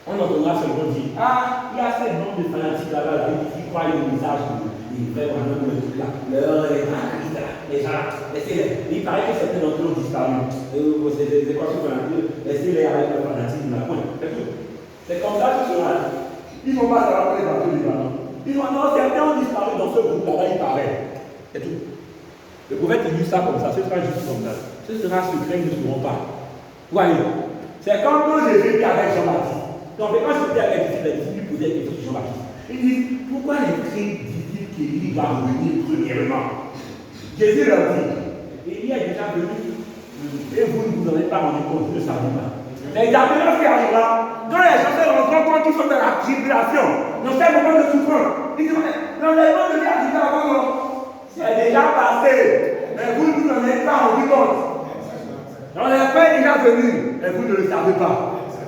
On entendra seulement dire, ah, il y a ce nombre de fanatiques là-bas qui croient au message des vrais vraiment le truc là. Les gens là, laissez-les. Il paraît que certains d'entre eux ont disparu. C'est quoi ce fanatique? Laissez-les avec le fanatisme là. C'est comme ça que ce sera. Ils ne vont pas savoir les bateaux du ballon. Ils vont non, certains ont disparu dans ce groupe là-bas, il paraît. C'est tout. Le prophète il dit ça comme ça, ce sera juste comme ça. Ce sera secret, nous ne saurons pas. Voyez, c'est comme quand Jésus était avec Jean-Baptiste. Donc, quand j'étais avec les disciples, ils posaient des questions sur Jean-Baptiste. Ils disent, pourquoi les cris disent qu'Élie va revenir premièrement? Jésus leur dit, Élie est déjà venu, et vous ne vous en êtes pas rendu compte, vous ne savez pas. Mais il y a maintenant ce qui arrivera, Quand les gens se rendent compte qu'ils sont dans la tribulation, dans ces moments de souffrance, ils disent, mais l'enlèvement de l'argent avant, c'est déjà passé. Mais vous n'en êtes pas rendu compte. L'enlèvement est déjà venu, mais vous ne le savez pas.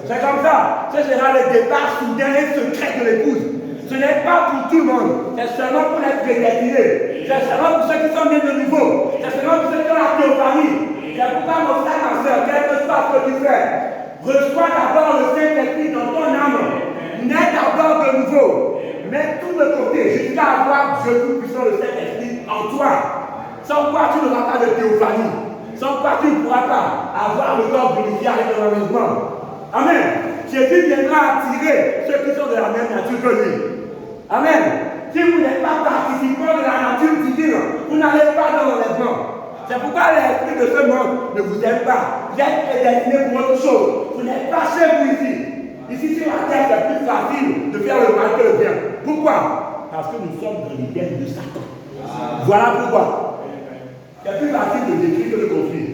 C'est comme ça. Ce sera le départ soudain et secret de l'épouse. Ce n'est pas pour tout le monde. C'est seulement pour les prédestinés. C'est seulement pour ceux qui sont nés de nouveau. C'est seulement pour ceux qui ont la théophanie. C'est pourquoi mon frère, ma soeur, quel que soit ce que tu fais, reçois d'abord le Saint-Esprit dans ton âme. Nais d'abord de nouveau. Mets tout de côté jusqu'à avoir Dieu tout-puissant, le Saint-Esprit en toi. Sans quoi tu n'auras pas de théophanie. Sans quoi tu ne pourras pas avoir le corps glorifié avec l'enlèvement. Amen. Jésus viendra attirer ceux qui sont de la même nature que lui. Amen. Si vous n'êtes pas participant de la nature divine, vous n'allez pas dans l'enlèvement. C'est pourquoi l'esprit de ce monde ne vous aime pas. Vous êtes prédestiné pour autre chose. Vous n'êtes pas chez vous ici. Ici sur la terre, c'est plus facile de faire le mal que le bien. Pourquoi? Parce que nous sommes dans l'idée de Satan. Voilà pourquoi. C'est plus facile de détruire que de construire.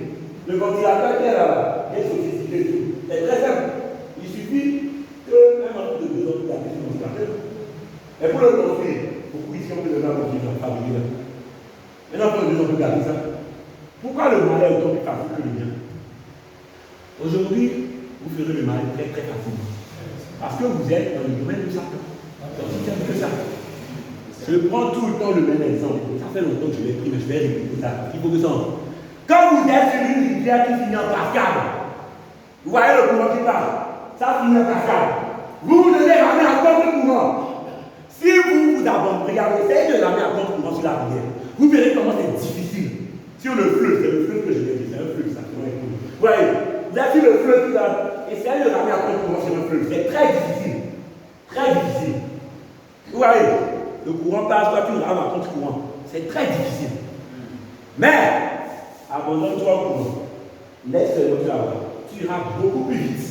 Le ventilateur qui est là, est sophistiqué et tout. C'est très simple. Il suffit qu'un autre de 2 ans pour appuyer sur le ventilateur. Et pour le construire, beaucoup ici on peut donner un ventilateur fabriqué là. Maintenant, pour le 2 ans, on peut garder ça. Pourquoi le mal est autant plus facile que le bien? Aujourd'hui, vous ferez le mal très très facilement. Parce que vous êtes dans le domaine de Satan. C'est aussi simple que ça. Je prends tout le temps le même exemple. Ça fait longtemps que je l'ai pris, mais je vais répéter ça. Il faut que ça entre. Quand vous êtes sur une rivière qui finit en cascade, vous voyez le courant qui passe, ça finit en cascade. Vous devez ramener à contre-courant. Si vous abandonnez, regardez, essayez de ramener à contre-courant sur la rivière. Vous verrez comment c'est difficile. Sur le fleuve, c'est le fleuve que je vais dire, c'est un fleuve, ça. Vous voyez, vous êtes sur le fleuve, essayez de ramener à contre-courant sur le fleuve. C'est très difficile. Très difficile. Vous voyez, le courant passe, toi tu rames à contre-courant. C'est très difficile. Mais, abandonne-toi au courant. Laisse le moteur avoir. Tu iras beaucoup plus vite.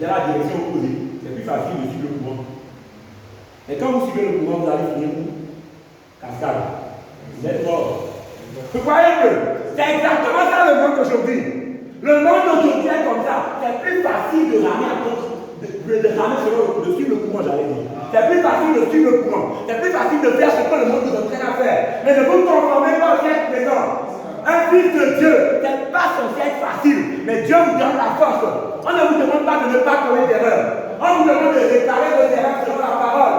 Dans la direction opposée. C'est plus facile de suivre le courant. Mais quand vous suivez le courant, vous allez finir où? Cascade. Vous êtes mort. Vous voyez que c'est exactement ça le monde d'aujourd'hui. Le monde d'aujourd'hui est comme ça. C'est plus facile de ramer à contre, de suivre le courant, j'allais dire. C'est plus facile de suivre le courant. C'est plus facile de faire ce que le monde vous entraîne à faire. Mais ne vous conformez pas au siècle présent. Un fils de Dieu, c'est pas censé être facile. Mais Dieu vous donne la force. On ne vous demande pas de ne pas commettre d'erreur. On vous demande de réparer vos erreurs selon la parole.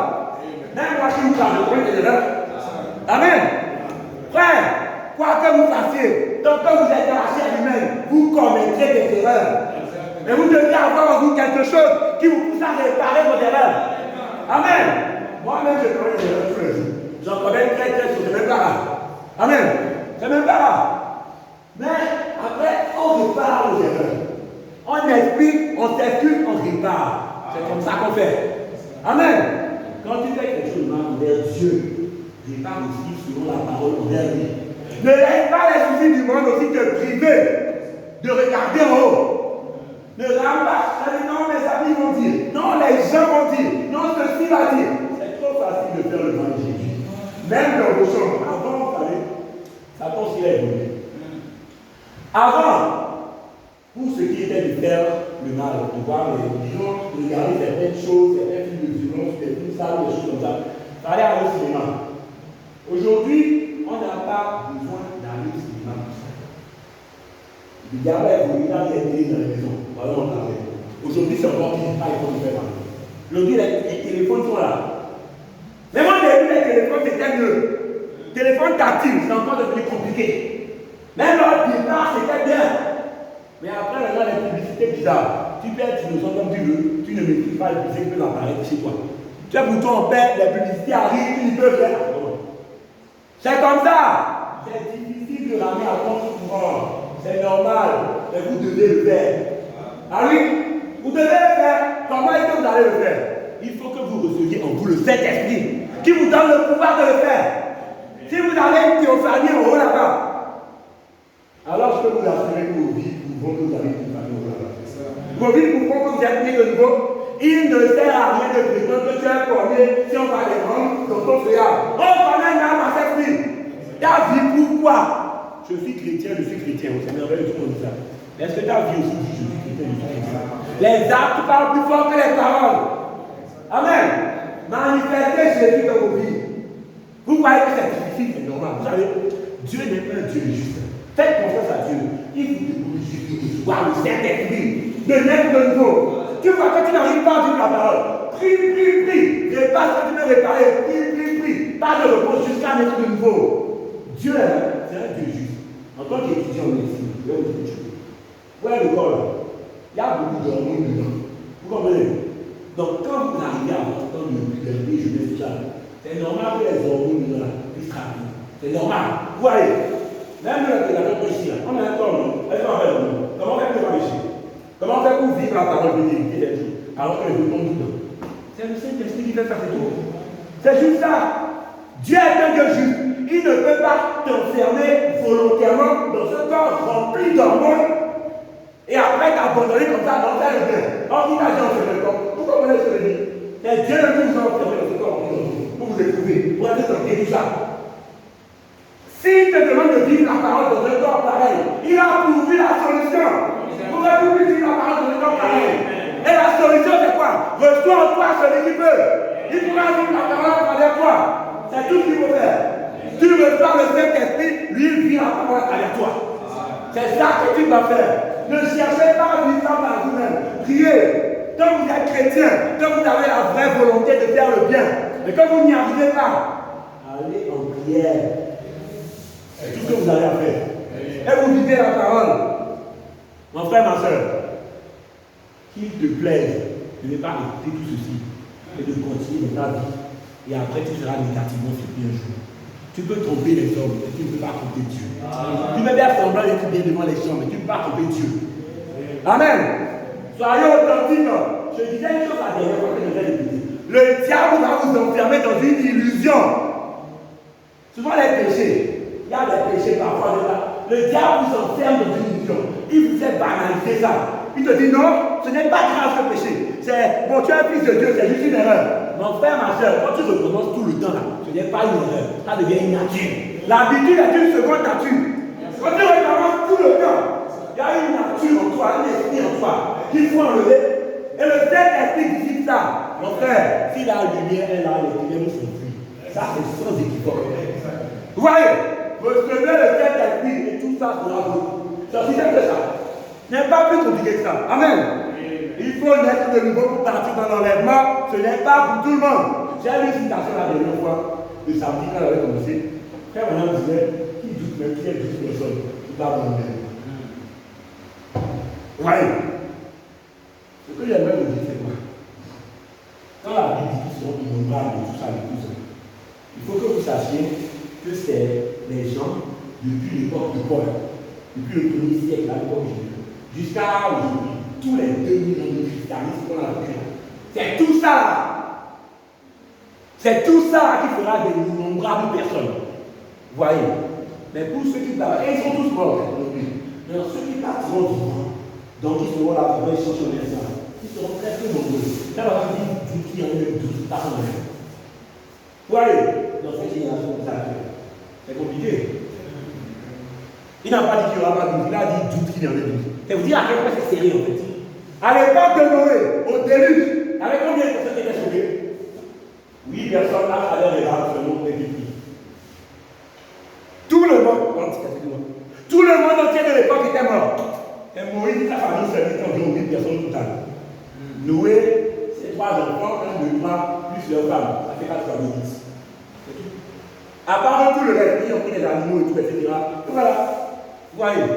Même moi qui vous parle de commettre des erreurs. Amen. Frère, quoi que vous fassiez, tant que vous êtes dans la chair humaine, vous commettrez des erreurs. Mais vous devez avoir en vous quelque chose qui vous pousse à réparer vos erreurs. Amen. Moi-même, je commets des erreurs tous les jours. J'en commets très souvent, c'est même pas là. Amen. C'est même pas là. Mais après, on répare aux erreurs. On explique, on s'excuse, on répare. C'est comme ça qu'on fait. Amen. Quand tu fais quelque chose envers Dieu, répare aussi selon la parole envers lui. Ne laisse pas les soucis du monde aussi te priver de regarder en haut. Ne rame pas. Non, mes amis vont dire. Non, les gens vont dire. Non, ceci va dire. C'est trop facile de faire le mal de Jésus. Même dans vos chambres. Avant, vous savez, Satan s'y est évolué. Avant, pour ce qui était de faire le mal, de voir les gens regarder certaines choses, certains films de violence, des films sales, des choses comme ça, il fallait aller au cinéma. Aujourd'hui, on n'a pas besoin d'aller au cinéma pour ça. Le diable est venu dans les télés dans les maisons. Voilà, on parlait. Aujourd'hui, c'est encore pire. Il faut le faire. Aujourd'hui, les téléphones sont là. Mais moi, j'ai vu les téléphones, c'était mieux. Téléphone tactile, c'est encore devenu compliqué. Même leur départ, c'était bien. Mais après, maintenant, les publicités bizarres. Tu perds, tu le sens comme tu veux. Tu ne maîtrises pas les publicités qui peuvent apparaître chez toi. Tu as pourtant en paix, les publicités arrivent, ils peuvent faire. C'est comme ça. C'est difficile de ramener à contre-courant. C'est normal. Mais vous devez le faire. Ah oui? Vous devez le faire. Comment est-ce que vous allez le faire? Il faut que vous receviez en vous le Saint-Esprit qui vous donne le pouvoir de le faire. Si vous avez une théophanie en haut là-bas, alors je peux vous assurer que vos vies prouveront que vous avez une théophanie en haut là-bas. Vos vies prouveront que vous êtes mis de nouveau. Il ne sert à rien de prétendre que tu es formé si on va les rendre dans ton frère. On connaît une âme à cette vie. Ta vie, pourquoi? Je suis chrétien, c'est merveilleux, tout le monde dit ça. Est-ce que ta vie aussi dit je suis chrétien, Les actes parlent plus fort que les paroles. Amen. Manifestez Jésus dans vos vies. Vous voyez que c'est difficile, c'est normal. Vous savez, Dieu n'est pas un Dieu juste. Faites confiance à Dieu. Il vous débrouille juste voir le Saint-Esprit. De même de nouveau. Tu vois que tu n'arrives pas à dire la parole. Prie. Répare ce que tu veux réparer. Prie. Pas de repos jusqu'à mettre de nouveau. Dieu, c'est un Dieu juste. En tant qu'étudiant en médecine, je vais vous dire une chose. Vous voyez le corps là? Il y a beaucoup d'hormones dedans. Vous comprenez? Donc, quand vous arrivez à votre temps de puberté, je vais dire, c'est normal que les hormones là puissent travailler. C'est normal. Vous voyez? Même la ici, on a un corps, comment faire pour réfléchir? Comment faire pour vivre la parole de vérité des jours alors que les autres tombent dedans? C'est le Saint-Esprit qui fait ça, c'est tout. C'est juste ça. Dieu est un Dieu juste. Il ne peut pas t'enfermer volontairement dans un corps rempli d'hormones et après t'abandonner comme ça dans un bien. Or, il a dit en ce corps. Vous comprenez ce que je dis? C'est Dieu qui vous a enfermé dans ce corps pour vous éprouver, pour être dans ça. S'il te demande de vivre la parole dans un corps pareil, il a pourvu la solution. Vous pouvez vivre la parole dans un corps pareil. Et la solution, c'est quoi? Reçois en toi celui qui peut. Il pourra vivre la parole à travers toi. C'est tout ce qu'il faut faire. Tu reçois le Saint-Esprit, lui, il vit la parole à travers toi. C'est ça que tu dois faire. Ne cherchez pas à vivre ça par vous-même. Priez. Tant que vous êtes chrétien, tant que vous avez la vraie volonté de faire le bien. Mais quand vous n'y arrivez pas, allez en prière. C'est tout ce que vous avez à faire. Et vous vivez la parole. Mon frère, ma soeur, qu'il te plaise de ne pas écouter tout ceci et de continuer dans ta vie. Et après, tu seras négativement surpris un jour. Tu peux tromper les hommes, mais tu ne peux pas tromper Dieu. Tu peux faire semblant d'être bien devant les gens, mais tu ne peux pas tromper Dieu. Amen. Soyez authentiques. Je disais une chose à la dernière fois que je vais répéter. Le diable va vous enfermer dans une illusion. Souvent les péchés. Il y a des péchés parfois. Le diable vous enferme dans une illusion. Il vous fait banaliser ça. Il te dit non, ce n'est pas grave ce péché. C'est bon, tu es un fils de Dieu, c'est juste une erreur. Mon frère, ma soeur, quand tu recommences tout le temps là, ce n'est pas une erreur. Ça devient une nature. L'habitude est une seconde nature. Quand tu recommences tout le temps, il y a une nature en toi, un esprit en toi qu'il faut enlever. Et le Saint-Esprit dissipe ça. Mon frère, si la lumière est là, les ténèbres sont fuies. Ça, c'est sans équivoque. Vous voyez? Recevez le Saint-Esprit et tout ça sera vous. C'est aussi simple que ça. Ce n'est pas plus compliqué que ça. Amen. Il faut naître de nouveau pour partir dans l'enlèvement. Ce n'est pas pour tout le monde. J'ai lu une citation la dernière fois de samedi quand elle avait commencé. Frère Madame disait, qui doute même qui est 12 personnes, il va vous enlever. Vous voyez? Ce que j'aimerais vous dire, c'est quoi? Quand la Bible dit qu'ils sont innombrables et tout ça, il faut que vous sachiez que c'est les gens depuis l'époque de Paul, depuis le 1er siècle, à l'époque de Jésus, jusqu'à aujourd'hui, tous les 2000 ans de christianisme qu'on a vécu. C'est tout ça là. C'est tout ça là qui fera des innombrables personnes. Vous voyez? Mais pour ceux qui partent, et ils sont tous morts aujourd'hui. Mais ceux qui partiront vivants, donc ils seront là pour échanger les gens. Ils seront très très nombreux. Ça va dire tout qui en est tout, pas en même. Vous voyez? Dans cette génération, ça c'est compliqué. Il n'a pas dit qu'il n'y aura pas de doute, il a dit doute qu'il y en a doute. C'est vous dire à quel point c'est sérieux en fait. À l'époque de Noé, au déluge, avec combien de personnes qui étaient sauvées? 8 personnes à travers les larmes selon les défis. Tout le monde entier de l'époque était mort. Et Moïse, sa famille, c'était environ 8 personnes totales. Noé, ses 3 enfants, 1, 2, 3, plus leur femme. Ça fait 4 familles 10. C'est tout. À part tout le reste, ils ont pris les animaux et tout, etc. Et voilà. Vous voyez,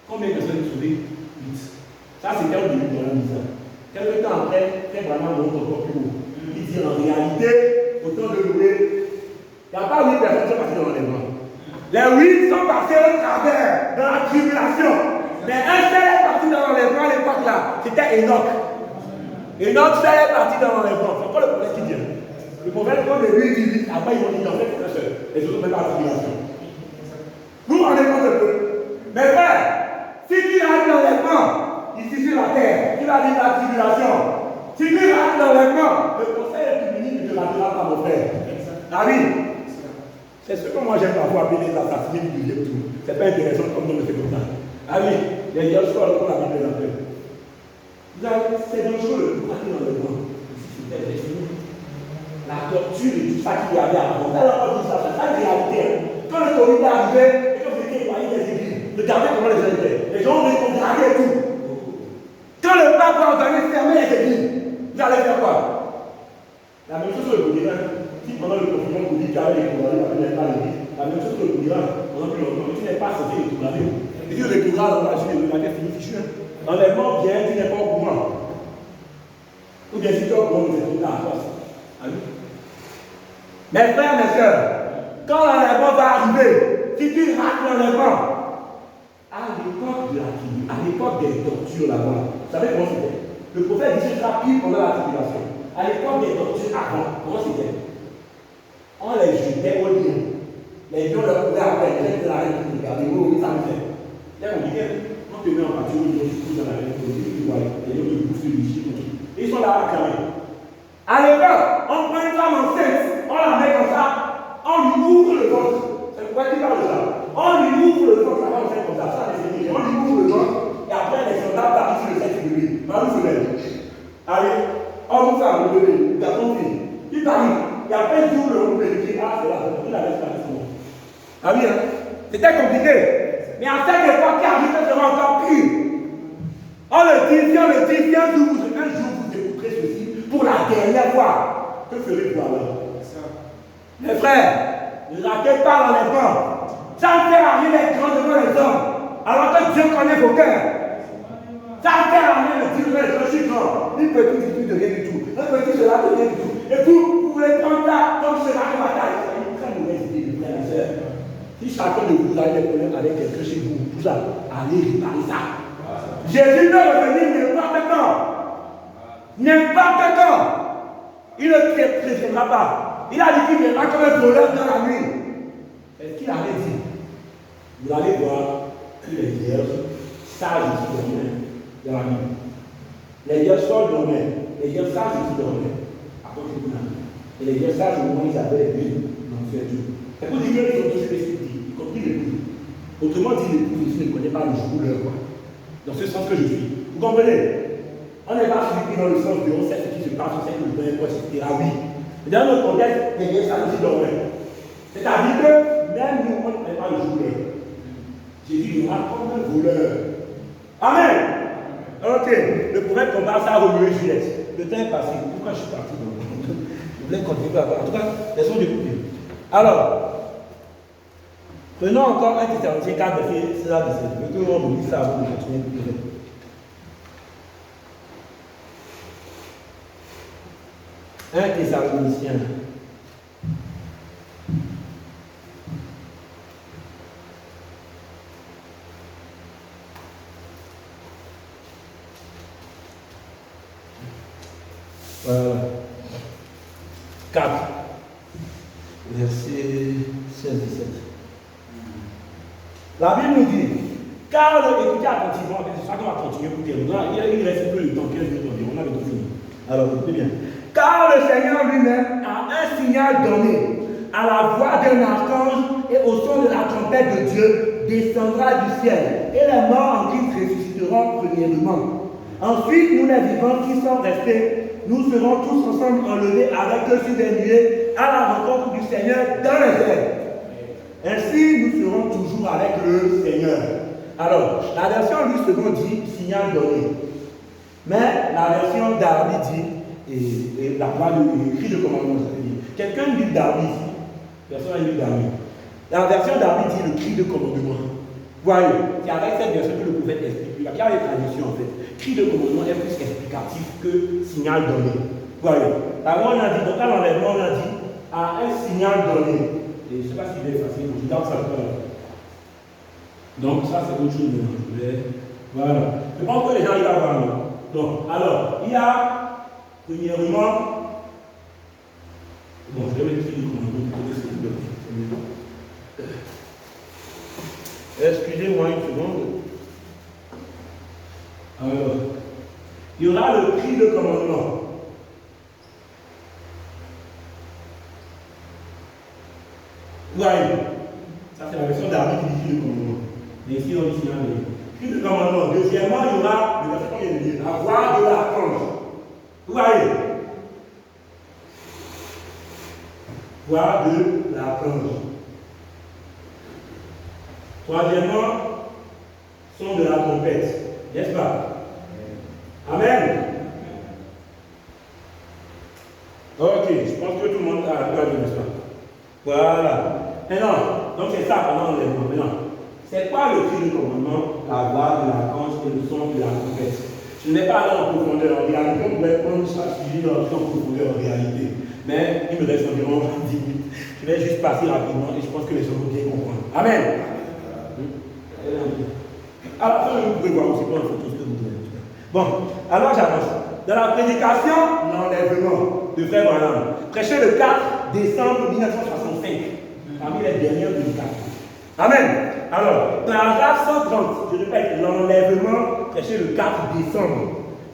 combien de personnes sont sauvées? 8. Ça, c'était au début de la mise. Quelque temps après, c'est vraiment monte encore plus haut. Il dit en réalité, au temps de Noé, il n'y a pas 8 personnes qui sont passées dans l'enlèvement. Les 8 sont passés au travers, dans la tribulation. Mais un seul est parti dans l'enlèvement à l'époque là, c'était Enoch. Enoch seul est parti dans l'enlèvement. C'est encore le prophète qui vient. Le prophète, quand lui dit 8, après ils ont dit en fait, c'est un seul. Les autres mettent pas la tribulation. Vous vous rendez compte un peu? Mais frère, si tu rates l'enlèvement, ici sur la terre, tu vas vivre la tribulation. Si tu rates l'enlèvement, le conseil est public ne te ratera pas, mon frère. Ah oui? C'est ce que moi j'aime parfois appeler les assassinés du deuxième tour. C'est pas intéressant comme nom, mais c'est comme ça. Ah oui, les dieux sont pour la Bible l'appelle. C'est dangereux, vous partez dans le monde. La torture et tout ça qu'il y avait avant. Alors, ça, c'est une réalité. Quand le Covid est arrivé, et quand vous étiez éloigné des églises, regardez comment les gens étaient. Les gens ont regardé tout. Quand le pape va organiser fermer les églises, vous allez faire quoi? La même chose que le Covid. Si pendant le confinement, vous dites qu'il y a les courants, vous n'êtes pas l'église. La même chose que le Covid. Pendant plus longtemps, tu n'es pas censé les courants. Et si le courant dans la journée, le matin fini fichu. Enlèvement vient, tu n'es pas au courant. Ou bien si tu es au courant, c'est tout là. Mes frères, mes soeurs, quand l'enlèvement va arriver, si tu rates l'enlèvement, à l'époque de la tribu, à l'époque des tortures là-bas, vous savez comment c'était? Le prophète dit que ce sera pire pendant la tribulation. À l'époque des tortures avant, comment c'était? On les jetait au lion. Les lions leur couraient après, les gens de la reine qui regardaient, oh, ça me fait. Là, on dit on te met en pâture, ils ont tout dans la reine, tu vois, les lions te bouffent le chien. Ils sont là à clamer. À l'époque, on prend une femme enceinte, on la met comme ça, on lui ouvre le ventre. C'est pourquoi tu parles de ça. On lui ouvre le ventre, ça va enceinte comme ça, on lui ouvre le ventre, et après les soldats partent sur le sexe de lui. Marie se lève. Allez, homme, femme, le bébé, garçon, fille. Il parle, et après il ouvre le ventre, il dit, ah, c'est là, il avait pas de son. Ah oui, hein? C'était compliqué. Mais à cette époque qui arrive, ça sera encore pire. On le dit, viens un jour vous écouterez ceci pour la dernière fois. Que ferez-vous alors? Mes frères, ne ratez pas l'enlèvement. Ça ne fait rien d'être grand devant les hommes, alors que Dieu connaît vos cœurs. Ça ne fait rien de dire que je suis grand. Une petite fille de rien du tout. Un petit cela de rien du tout. Et vous voulez prendre ça comme cela de bataille. C'est une très mauvaise idée, mes frères et sœurs. Si chacun de vous a des problèmes avec quelqu'un chez vous, tout ça, allez réparer ça. Jésus peut revenir n'importe quand. N'importe quand. Il ne préviendra pas. Il a dit qu'il viendra comme un voleur dans la nuit. Est-ce qu'il avait dit? Vous allez voir que les vierges sages aussi dormaient dans la nuit. Les vierges folles dormaient. Les vierges sages aussi dormaient. À cause du monde. Et les vierges sages, au moins, ils avaient les vues dans le Dieu. C'est pour dire qu'ils ont tous spécifiques, y compris l'épouse. Autrement dit, l'épouse aussi ne connaît pas le jour ou l'heure. Dans ce sens que je suis. Vous comprenez? On n'est pas suivi dans le sens de on sait ce qui se passe, on sait que le pain est proche, etc. Oui. Mais dans notre contexte, les vierges sages aussi dormaient. C'est-à-dire que même nous, on ne connaît pas le jour ou l'heure. Jésus viendra comme un voleur. Amen. Ok. Le prophète compare ça à Roméo et Juliette. Le temps est passé. Pourquoi je suis parti dans le monde? Je voulais continuer à voir. En tout cas, laissons d'écouter. Alors, prenons encore un Thessaloniciens 4, verset 16 à 17. Je veux que on oublie ça avant de continuer peut-être. 1 Thessaloniciens. Voilà. 4, verset 16-17. La Bible nous dit, car écoutez attentivement, c'est ça qu'on va continuer pour terminer. Il reste peu de temps, 15 minutes environ, on avait tout fini. Alors écoutez bien. Car le Seigneur lui-même a un signal donné, à la voix d'un archange et au son de la trompette de Dieu, descendra du ciel, et les morts en Christ ressusciteront premièrement. Ensuite, nous les vivants qui sont restés, nous serons tous ensemble enlevés avec eux sur des nuées à la rencontre du Seigneur dans les airs. Ainsi, nous serons toujours avec le Seigneur. Alors, la version lui second dit signal donné. Mais la version Darby dit, et la voix de cri de commandement, ça veut dire. Quelqu'un lit Darby ici. Personne lit Darby. La version Darby dit le cri de commandement. Voyez, c'est avec cette version que le prophète explique. Il y a une traduction en fait. Cri de commandement est plus explicatif que signal donné. Voyez. Alors on a dit, donc à l'enlèvement, on a dit à un signal donné. Et je ne sais pas s'il est facile, je garde ça encore. Donc ça c'est autre chose. Voilà. Je pense que les gens y vont voir. Donc, alors, il y a, premièrement, bon, je vais mettre le commandement pour côté de excusez-moi une seconde. Alors, il y aura le cri de commandement. Voyez, ça c'est la version d'Arby qui dit le commandement. Mais ici on dit signal. Cri de commandement. Deuxièmement, il y aura le verset qu'on vient de lire, la voix de l'archange. Vous voyez? Voix de l'archange. Troisièmement, son de la trompette. N'est-ce pas? Amen. Ok, je pense que tout le monde a regardé, n'est-ce pas? Voilà. Maintenant, donc c'est ça pendant l'enlèvement. Maintenant, c'est quoi le cri de commandement, la voix de l'archange et le son de la trompette? Je n'ai pas allé en profondeur. En réalité, on pourrait prendre chaque sujet en profondeur en réalité. Mais il me reste environ 10 minutes. Je vais juste passer rapidement et je pense que les gens vont bien comprendre. Amen. À la fin, vous pouvez voir aussi pour la photo ce que vous voulez. Bon, alors j'avance. Dans la prédication, l'enlèvement de Frère Branham, prêché le 4 décembre 1965, parmi les dernières prédications. Amen. Alors, paragraphe 130, je répète, l'enlèvement, prêché le 4 décembre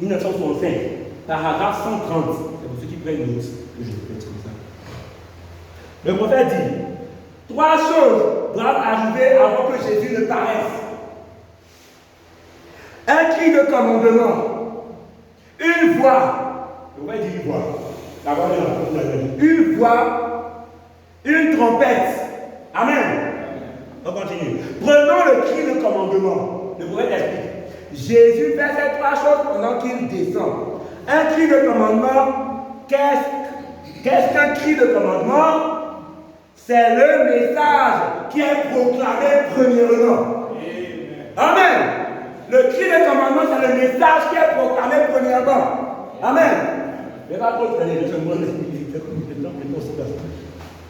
1965, paragraphe 130, c'est pour ceux qui prennent notes, que je répète comme ça. Le prophète dit, 3 choses doivent arriver avant que Jésus ne paraisse. Un cri de commandement, une voix, on va dire une voix, la voix de la une voix, une trompette. Amen. On continue. Prenons le cri de commandement. Le prophète explique. Jésus fait ces 3 choses pendant qu'il descend. Un cri de commandement, qu'est-ce qu'un cri de commandement? C'est le message qui est proclamé premièrement. Amen. Le cri de commandement, c'est le message qui est proclamé premièrement. Amen. Je ne vais pas trop traîner, je me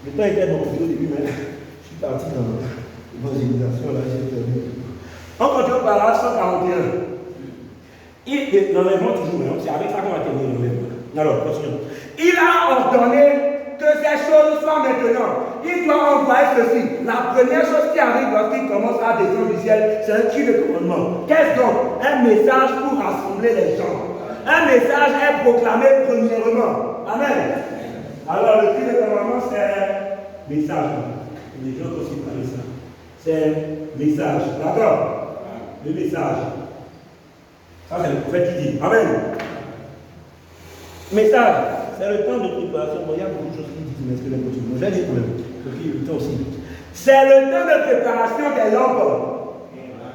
le temps était bon au début, mais je suis parti dans l'évangélisation, là, j'ai terminé. On continue par la 141. L'enlèvement toujours, c'est avec ça qu'on va terminer l'enlèvement. Alors, continuons. Il a ordonné que ces choses soient maintenant. Il doit envoyer ceci. La première chose qui arrive lorsqu'il commence à descendre du ciel, c'est un cri de commandement. Qu'est-ce donc? Un message pour rassembler les gens. Un message est proclamé premièrement. Amen. Alors, le cri de commandement, c'est message. Les gens aussi parlent ça. C'est message. D'accord? Le message. Ça, c'est le prophète qui dit. Amen. Message. C'est le temps de préparation. Bon, il y a beaucoup de choses qui disent, mais est-ce que les continuent? J'ai dit quand même. Le temps aussi. C'est le temps de préparation des lampes.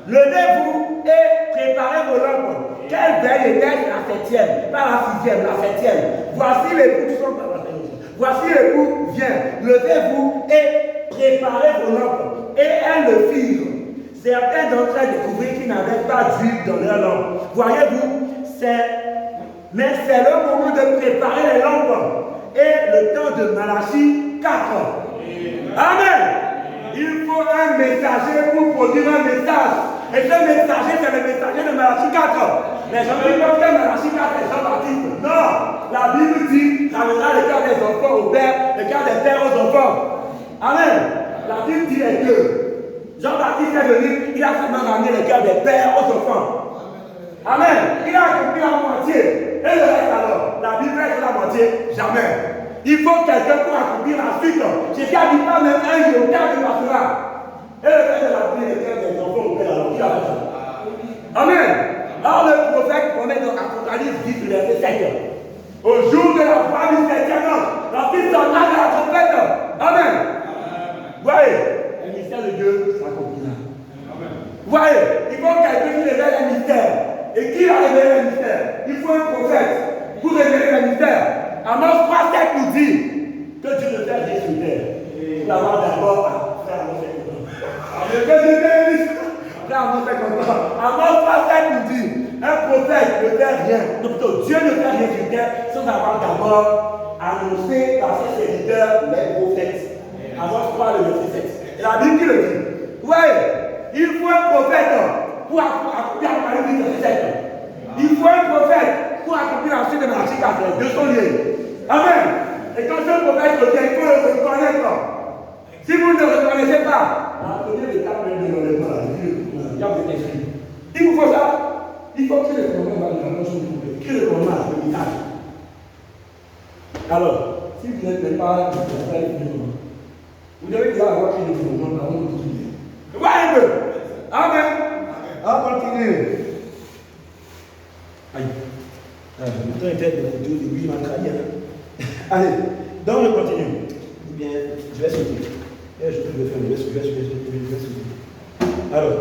Levez-vous et préparez vos lampes. Quelle veille était la 7e? Pas la 6e, la 7e. Voici l'époux. Voici l'époux vient. Levez-vous et préparez vos lampes. Et elles le firent. Certains d'entre elles découvrirent qu'ils n'avaient pas d'huile dans leurs lampes. Voyez-vous, mais c'est le moment de préparer les lampes. Et le temps de Malachie 4. Amen. Il faut un messager pour produire un message. Et ce messager, c'est le messager de Malachie 4. Les gens qui pensent que Malachie 4 est Jean-Baptiste. Non. La Bible dit, ramènera le cœur des enfants au père, le cœur des pères aux enfants. Amen. La Bible dit les deux. Jean-Baptiste est venu, il a seulement ramené le cœur des pères aux enfants. Amen. Il a accompli la moitié. Et le reste alors, la Bible est sur la moitié, jamais. Il faut quelqu'un pour accomplir la suite. Jésus a dit pas même un jour, car il passera. Et le reste de la vie, le cœur des enfants au père, alors qui a fait ça? Amen. Alors le prophète promet dans Apocalypse 10, verset 7. Au jour de la voix du 7e ange, lorsqu'il s'entend de la trompette. Amen. Voyez, le mystère de Dieu s'accomplira. Voyez, il faut quelqu'un qui révèle un mystère. Et qui a révélé le mystère? Il faut un prophète pour révéler le mystère. Amos 3:7 nous dit que Dieu ne fait rien sur terre. Il faut avoir d'abord à faire Amos 50 ans. Que Dieu bénisse. Frère Amos 50 ans. Amos 3:7 nous dit un prophète ne fait rien. Donc plutôt, Dieu ne fait rien sur terre sans avoir d'abord annoncé par ses serviteurs les prophètes. Amos 3, le verset 7. Et la Bible qui le dit. Ouais, il faut un prophète pour accomplir Apocalypse 17. Il faut un prophète pour accomplir la suite de Malachie 4. Deux sont liés. Amen. Et quand ce prophète le dit, il faut le reconnaître. Si vous ne le reconnaissez pas, apprenez l'étape même de l'enlèvement. Il y a vous écrit. Il vous faut ça. Il faut que le commandement va dans le que le commandement a le message. Alors, si vous n'êtes pas vous devez déjà avoir créé le commandement avant de continuer. Voyez un peu. Amen. On continue. traite de côté au début, il m'a trahi. Hein. Allez, donc je continue. Ou bien, je vais sauter. Je vais sauter. Alors,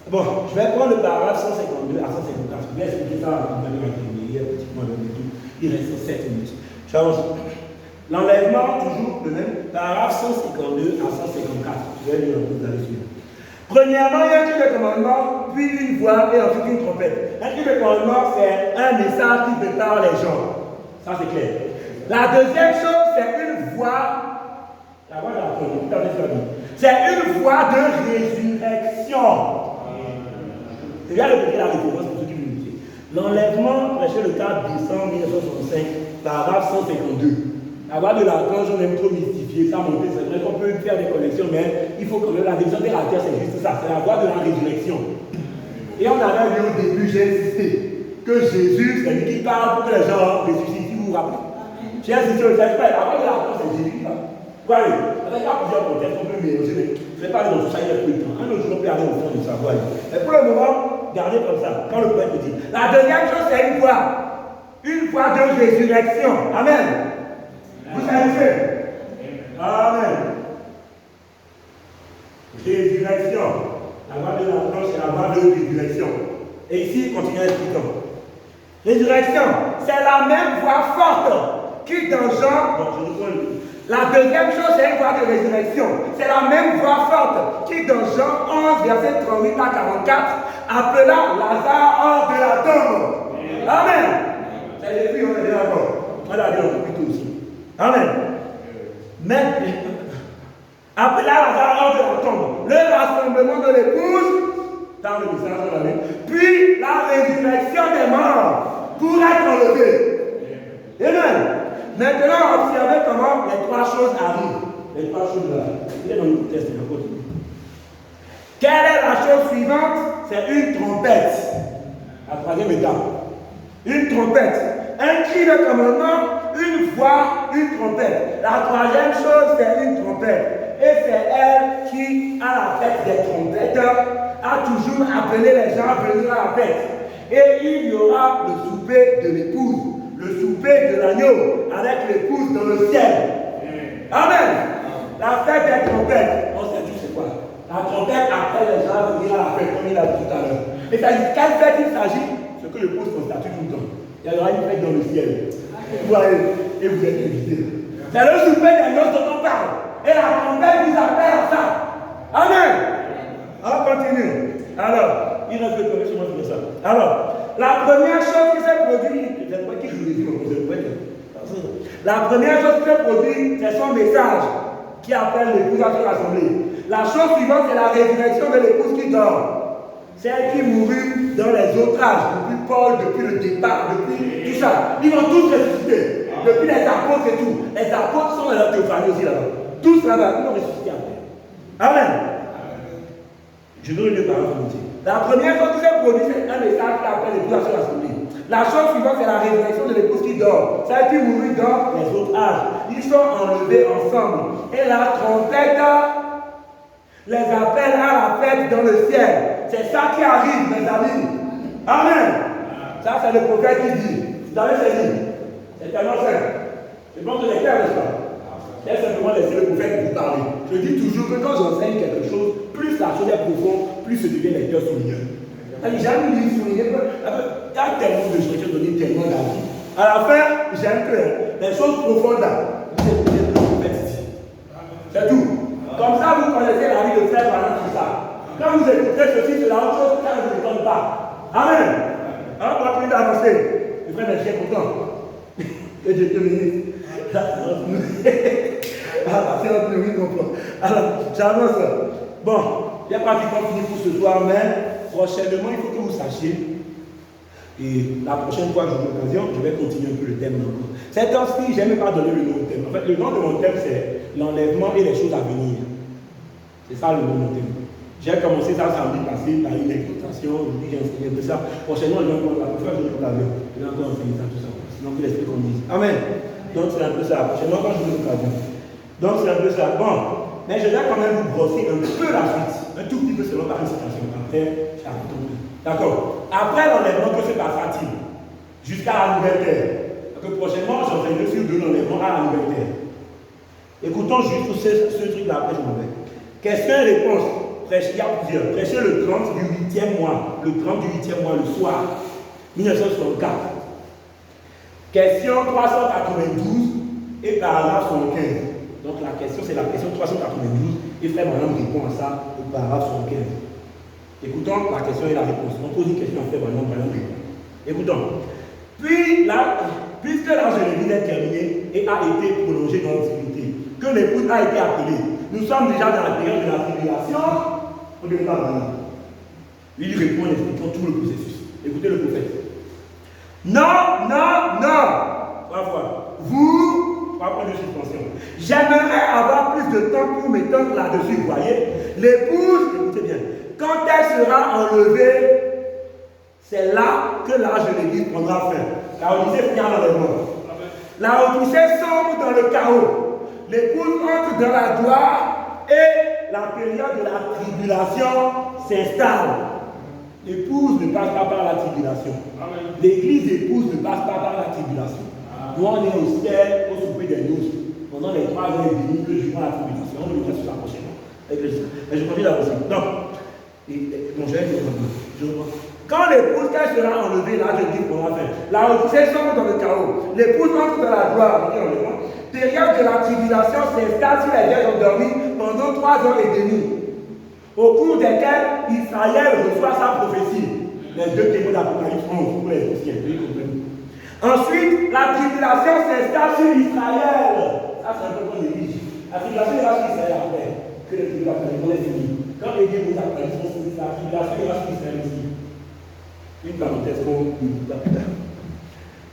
bon, je vais prendre le paragraphe 152 à 154. Je vais expliquer ça il reste 7 minutes. J'avance. L'enlèvement, toujours le même, paragraphe 152 à 154. Je vais lire un peu dans les yeux. Premièrement, il y a un cri de commandement, puis une voix et ensuite une trompette. Un cri de commandement, c'est un message qui prépare les gens. Ça, c'est clair. La deuxième chose, c'est une voix. La voix de la famille. C'est une voix de résurrection. Je viens de répéter la référence pour ceux qui veulent dire. L'enlèvement, prêché le 4 décembre 1965, paragraphe 152. La voix de l'archange, on aime trop mystifier, ça monter, c'est vrai qu'on peut faire des connexions, mais il faut que la résurrection de la terre, c'est juste ça, c'est la voix de la résurrection. Et on avait vu au début, j'ai insisté, que Jésus, c'est lui qui parle pour que les gens ressuscitent, si vous vous rappelez. J'ai insisté, je ne sais pas, la voix de l'archange, c'est Jésus qui parle. Quoi, il y a plusieurs contextes, on peut mélanger, mais je vais parler dans tout ça, il y a plus de temps. Un autre jour, on peut aller au fond de sa voix. Mais pour le moment, gardez comme ça, quand le poète me dit. La deuxième chose, c'est une voix de résurrection. Amen. Vous savez. Amen. Résurrection. La voix de l'archange, c'est la voix de résurrection. Et ici, continuez expliquant. Résurrection, c'est la même voix forte qui dans Jean. Bon, je reprends le. La deuxième chose, c'est une voix de résurrection. C'est la même voix forte qui dans Jean 11, verset 38 à 44, appela Lazare hors de la tombe. Amen. C'est Jésus, on est d'accord. On l'a dit un peu plus tôt aussi. Amen. Mais, appela Lazare hors de la tombe. Le rassemblement de l'épouse, dans le message de la même, puis la résurrection des morts pour être enlevé. Amen. Maintenant, observez comment les trois choses arrivent. Les trois choses là. Il est dans le texte de l'apôtre. Quelle est la chose suivante? C'est une trompette. La troisième étape. Une trompette. Un cri de commandement, une voix, une trompette. La troisième chose, c'est une trompette. Et c'est elle qui, à la fête des trompettes, a toujours appelé les gens à venir à la fête. Et il y aura le souper de l'épouse. Le souper de l'agneau avec l'épouse dans le ciel. Amen. La fête des trompettes, on sait tous c'est quoi. La trompette appelle les gens à venir à la fête, comme il a dit tout à l'heure. Et ça dit, quelle fête il s'agit? Ce que l'épouse constate tout le temps. Il y aura une fête dans le ciel. Vous allez, et vous êtes invités. C'est le souper des noces dont on parle. Et la trompette vous appelle à ça. Amen. On continue. Alors, il reste le premier sur moi sur ça. Alors, la première chose qui s'est produite, la première chose qui s'est produite, c'est son message qui appelle l'épouse à se rassembler. La chose suivante, c'est la résurrection de l'épouse qui dort. Celle qui mourut dans les autres âges, depuis Paul, depuis le départ, depuis tout ça. Ils vont tous ressusciter. Depuis les apôtres et tout. Les apôtres sont dans la théophanie aussi là-bas. Tous là-bas, ils vont ressusciter après. Amen. Je veux le parler pour vous dire. La première chose qui s'est produite, c'est un message qui appelle l'épouse à se rassembler. La chose suivante, c'est la résurrection de l'épouse qui dort. Celle qui mourut dans les autres âges. Ils sont enlevés ensemble. Et la trompette les appelle à la fête dans le ciel. C'est ça qui arrive, mes amis. Amen. Ça, c'est le prophète qui dit. Vous avez saisi. C'est tellement simple. Je pense que c'est clair, n'est-ce pas? C'est simplement laisser le prophète vous parler. Je dis toujours que quand j'enseigne quelque chose, plus la chose est profonde, plus se devient lecteur souligneur. J'ai jamais lu souligner. Il y a tellement de choses qui ont donné tellement d'avis. À la fin, j'aime que les choses profondes là, vous écoutez le prophète ici. C'est tout. Comme ça, vous connaissez la vie de frère pendant tout ça. Quand vous écoutez ceci, c'est la autre chose que ça ne vous étonne pas. Amen. Alors, on va plus d'avancer. Le frère est très content. Que Dieu te bénisse. C'est notre oui, comprend. Alors, j'avance. Bon, il n'y a pas pratiquement fini pour ce soir, mais prochainement, il faut que vous sachiez. Et la prochaine fois que j'aurai l'occasion, je vais continuer un peu le thème encore. Cette temps-ci, je n'ai même pas donné le nom du thème. En fait, le nom de mon thème, c'est l'enlèvement et les choses à venir. C'est ça le nom de mon thème. J'ai commencé ça samedi passé par une exhortation, je dis j'ai enseigné de ça. Prochainement, je vais encore la prochaine fois que j'aurai l'occasion. Je vais encore enseigner ça, tout ça. Sinon, que l'esprit qu'on dise. Amen. Donc, c'est un peu ça. Prochainement, quand j'aurai l'occasion. Donc, c'est un peu ça. Bon, mais je vais quand même vous brosser un peu la suite. Un tout petit peu selon par une citation. Après, j'ai retourné. D'accord. Après l'enlèvement, que se passera-t-il? Jusqu'à la nouvelle terre. que prochainement, j'entraînerai sur de l'enlèvement à la nouvelle terre. Écoutons juste ce truc-là, après je m'en vais. Question et réponse. Il y a plusieurs. Prêchez le 30 du 8e mois. Le 30 du 8e mois, le soir. 1964. Question 392 et paragraphe 75. Donc la question, c'est la question 392. Et frère Branham répond à ça au paragraphe 75. Écoutons la question et la réponse. On pose une question à frère Branham répond. Écoutons. Puis, puisque l'âge de l'église est terminé et a été prolongé dans l'obscurité, que l'épouse a été appelée, nous sommes déjà dans la période de la tribulation, on ne devait pas venir. Il répond en expliquant tout le processus. Écoutez le prophète. Non, non, non. 3 fois. Vous, 3 points de suspension. J'aimerais avoir plus de temps pour m'étendre là-dessus. Vous voyez, l'épouse, écoutez bien, quand elle sera enlevée, c'est là que l'âge de l'église prendra fin. La Odyssée finira dans les morts. La Odyssée sombre dans le chaos. L'épouse entre dans la gloire et la période de la tribulation s'installe. L'épouse ne passe pas par la tribulation. L'église épouse ne passe pas par la tribulation. Nous, on est au ciel, au souper des noces. Pendant les 3 ans et demi que je vois la tribulation, on le voit sur ça prochainement. Mais je continue là aussi. Donc, mon cher, je reprends. Quand l'épouse, qu'elle sera enlevée, là, je dis qu'on va faire. La Odyssée sombre dans le chaos. L'épouse entre dans la gloire. Période de la tribulation s'installe sur les vierges endormies pendant 3 ans et demi, au cours desquels Israël reçoit sa prophétie. Les 2 témoins d'Apocalypse 11 pour les anciens. Ensuite, la tribulation s'installe sur Israël. Ça, c'est un peu comme l'Église. La tribulation ira sur Israël après que les tribulations est finie. Quand les témoins d'Apocalypse sont finis, la tribulation ira sur Israël aussi. Une parenthèse qu'on ne plus tard.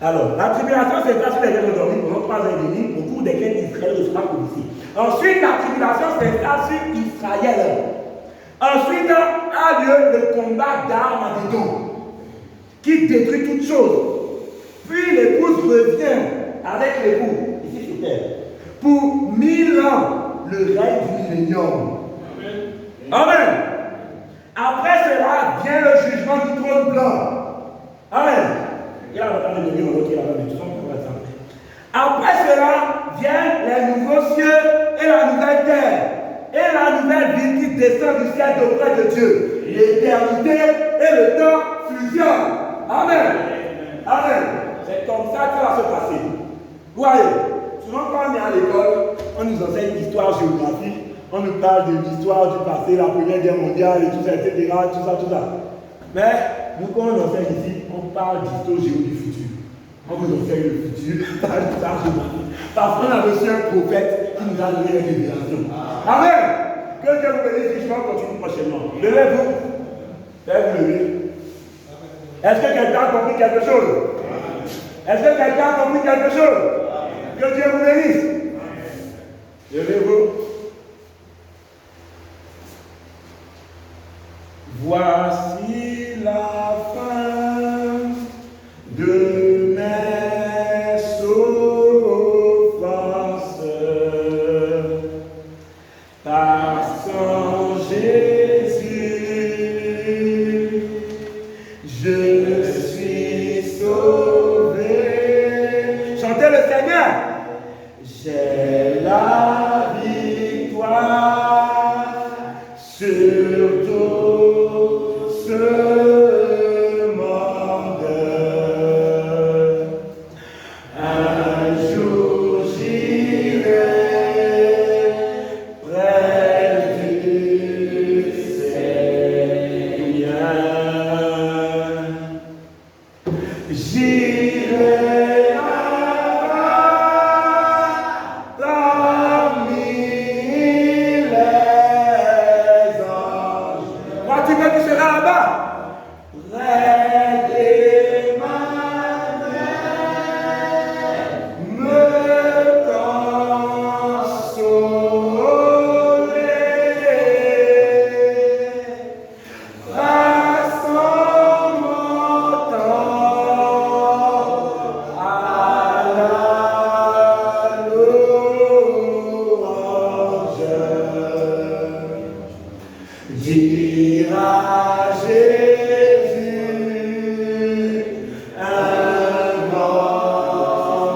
Alors, la tribulation s'installe sur les vierges endormies pendant 3 ans et demi, au cours desquels Israël reçoit la prophétie. Ensuite, la tribulation s'installe sur Israël. Ensuite, a lieu le combat d'Armageddon, qui détruit toutes choses. Puis l'épouse revient avec l'époux, ici sur terre, pour 1000 ans, le règne du millénium. Amen. Après cela vient le jugement du trône blanc. Amen. Il y a la de Dieu dans l'autre, il y a la de Dieu. Après cela viennent les nouveaux cieux et la nouvelle terre. Et la nouvelle vie qui descend du ciel auprès de Dieu. L'éternité et le temps fusionnent. Amen. Amen. C'est comme ça que ça va se passer. Vous voyez, souvent quand on est à l'école, on nous enseigne l'histoire, géographie, on nous parle de l'histoire du passé, la Première Guerre mondiale et tout ça, etc. Tout ça. Mais nous, quand on enseigne ici, on parle d'histoire géo du futur. On vous enseigne le futur, parle d'histoire géographie. Parce qu'on a reçu un prophète qui nous a donné une révélation. Amen. Que Dieu vous bénisse, je vais continuer prochainement. Levez-vous. Faites-vous lever. Est-ce que quelqu'un a compris quelque chose? Est-ce que quelqu'un a compris quelque chose? Que Dieu vous bénisse. Levez-vous. Voici la fin de mes souffrances. Par son Jésus, je suis sauvé. Chantez le Seigneur. J'ai la victoire sur tout ce monde. Un jour j'irai près du Seigneur. J'irai parmi les anges. Moi, tu veux que tu seras là-bas? Près des manœuvres, me consoler. Passons mon temps à la louange. Dire à Jésus un grand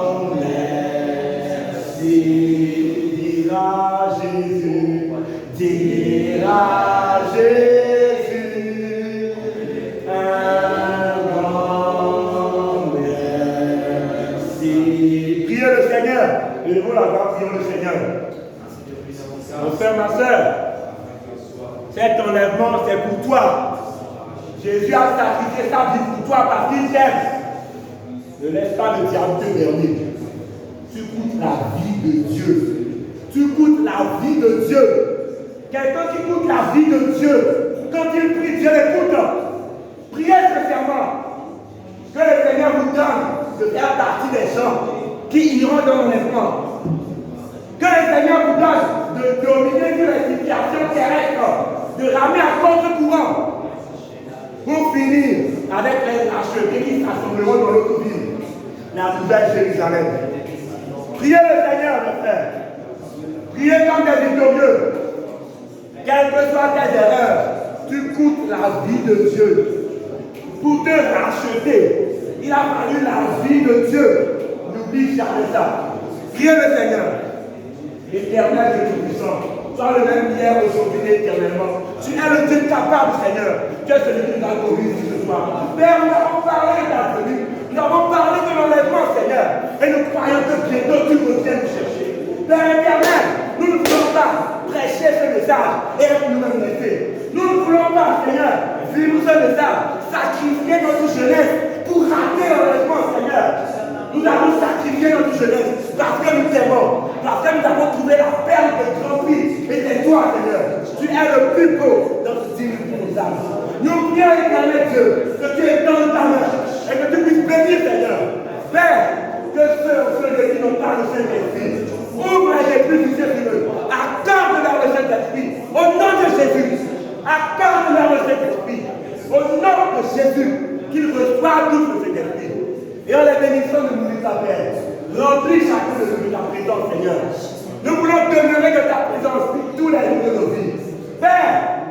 Cet enlèvement, c'est pour toi. Jésus a sacrifié sa vie pour toi parce qu'il t'aime. Ne laisse pas le diable te berner. Tu coûtes la vie de Dieu. Tu coûtes la vie de Dieu. Quelqu'un qui coûte la vie de Dieu, quand il prie, Dieu l'écoute. Priez sincèrement. Que le Seigneur vous donne de faire partie des gens qui iront dans l'enlèvement. Que le Seigneur vous donne de dominer sur les situations terrestres, de ramer à contre-courant. Pour finir avec les achetés qui s'assembleront dans l'autre ville, la nouvelle Jérusalem. Priez le Seigneur, mes frères. Priez comme des victorieux. Quelles que soient tes erreurs, tu coûtes la vie de Dieu. Pour te racheter, il a fallu la vie de Dieu. N'oublie jamais ça. Priez le Seigneur. Éternel Dieu Tout-Puissant, sois le même hier, aujourd'hui et éternellement. Tu es le Dieu capable, Seigneur. Tu es celui qui nous a connu ce soir. Père, nous avons parlé de ta venue. Nous avons parlé de l'enlèvement, Seigneur. Et nous croyons que bientôt tu reviens nous chercher. Père éternel, nous ne voulons pas prêcher ce message et être nous-mêmes laissés. Nous ne voulons pas, Seigneur, vivre ce message, sacrifier notre jeunesse pour rater l'enlèvement, Seigneur. Nous avons sacrifié notre jeunesse parce que nous t'aimons, parce que nous avons trouvé la perle de grand prix. Et c'est toi, Seigneur. Tu es le plus beau dans ce style pour nos âmes. Nous prions, éternel Dieu, que tu étendes ta main et que tu puisses bénir, Seigneur. Père, que ceux qui n'ont pas le Saint-Esprit, ouvre les esprits du Dieu, accorde-leur le Saint-Esprit. Au nom de Jésus, accorde-leur le Saint-Esprit. Au nom de Jésus, qu'ils reçoivent tout le Saint-Esprit. Et en les bénissant, nous nous appelle. Remplis chacun de nous de ta présence, Seigneur. Nous voulons demeurer de ta présence tous les jours de nos vies. Père,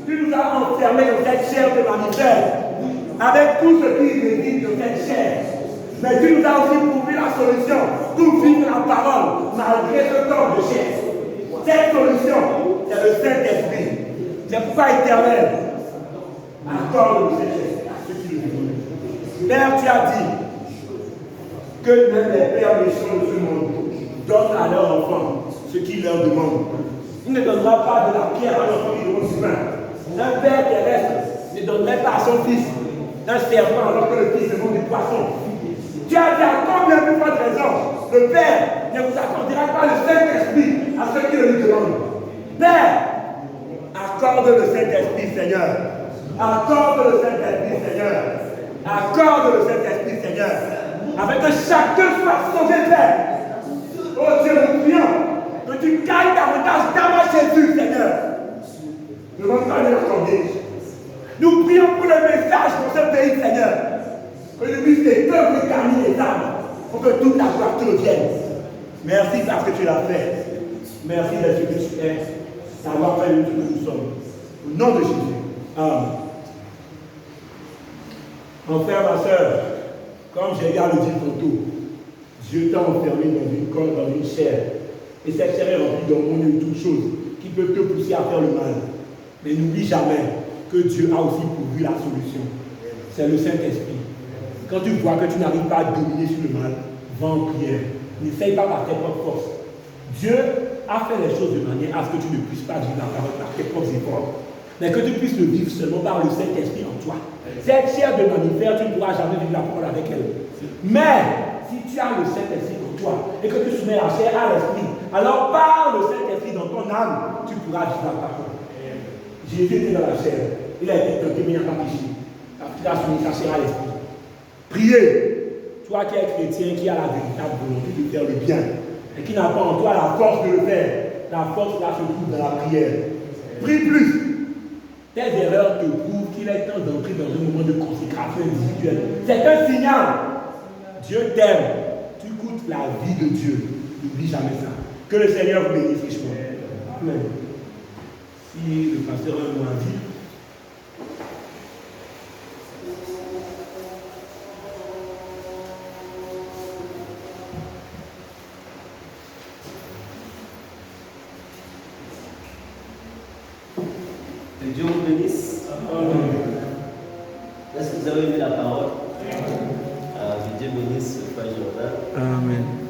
tu nous as enfermés dans cette chair de mammifère, avec tout ce qui réside de cette chair. Mais tu nous as aussi trouvé la solution pour vivre la parole, malgré ce temps de chair. Cette solution, c'est le Saint-Esprit. C'est pourquoi, éternel, accorde-nous cette chair à ceux qui le veulent. Père, tu as dit que même les pères méchants de ce monde donnent à leurs enfants ce qu'ils leur demandent. Il ne donnera pas de la pierre à l'enfant qui demande du pain. Un père terrestre ne donnerait pas à son fils un serpent alors que le fils demande du poisson. Tu as dit à combien de fois de raison, le Père ne vous accordera pas le Saint-Esprit à ceux qui le lui demandent. Père, accorde le Saint-Esprit, Seigneur. Accorde le Saint-Esprit, Seigneur. Accorde le Saint-Esprit, Seigneur. Afin que chacun soit sauvé, Père. Oh Dieu, nous prions que tu gagnes davantage dans Jésus, Seigneur. Ne demande pas de l'accorder. Nous prions pour le message pour ce pays, Seigneur. Que nous puissions gagner les âmes pour que toute la gloire te revienne. Merci parce que tu l'as fait. Merci d'être ce que tu es, d'avoir fait ce que nous sommes. Au nom de Jésus. Amen. Mon frère, ma soeur, comme j'ai eu à le dire tantôt, Dieu t'a enfermé dans une corde, dans une chair. Et cette chair est remplie d'hormones et de toutes choses qui peuvent te pousser à faire le mal. Mais n'oublie jamais que Dieu a aussi pourvu la solution. C'est le Saint-Esprit. Quand tu vois que tu n'arrives pas à dominer sur le mal, va en prière. N'essaye pas par tes propres forces. Dieu a fait les choses de manière à ce que tu ne puisses pas vivre la parole par tes propres efforts. Mais que tu puisses le vivre seulement par le Saint-Esprit en toi. Cette chair de mammifère, tu ne pourras jamais vivre la parole avec elle. Mais si tu as le Saint-Esprit en toi et que tu soumets la chair à l'Esprit, alors par le Saint-Esprit dans ton âme, tu pourras vivre la parole. Jésus était dans la chair. Il a été tenté, mais il n'a pas péché. Parce qu'il a soumis sa chair à l'Esprit. Priez. Toi qui es chrétien, qui a la véritable volonté de faire le bien et qui n'a pas en toi la force de le faire, la force là se trouve dans la prière. Prie plus. Tes erreurs te prouvent qu'il est temps d'entrer dans un moment de consécration individuelle. C'est un signal. Dieu t'aime. Tu coûtes la vie de Dieu. N'oublie jamais ça. Que le Seigneur vous bénisse richement. Amen. Si le pasteur a un mot à dire. Que Dieu vous bénisse. Est-ce que vous avez aimé la parole? Que Dieu bénisse le Frère Jordan. Amen.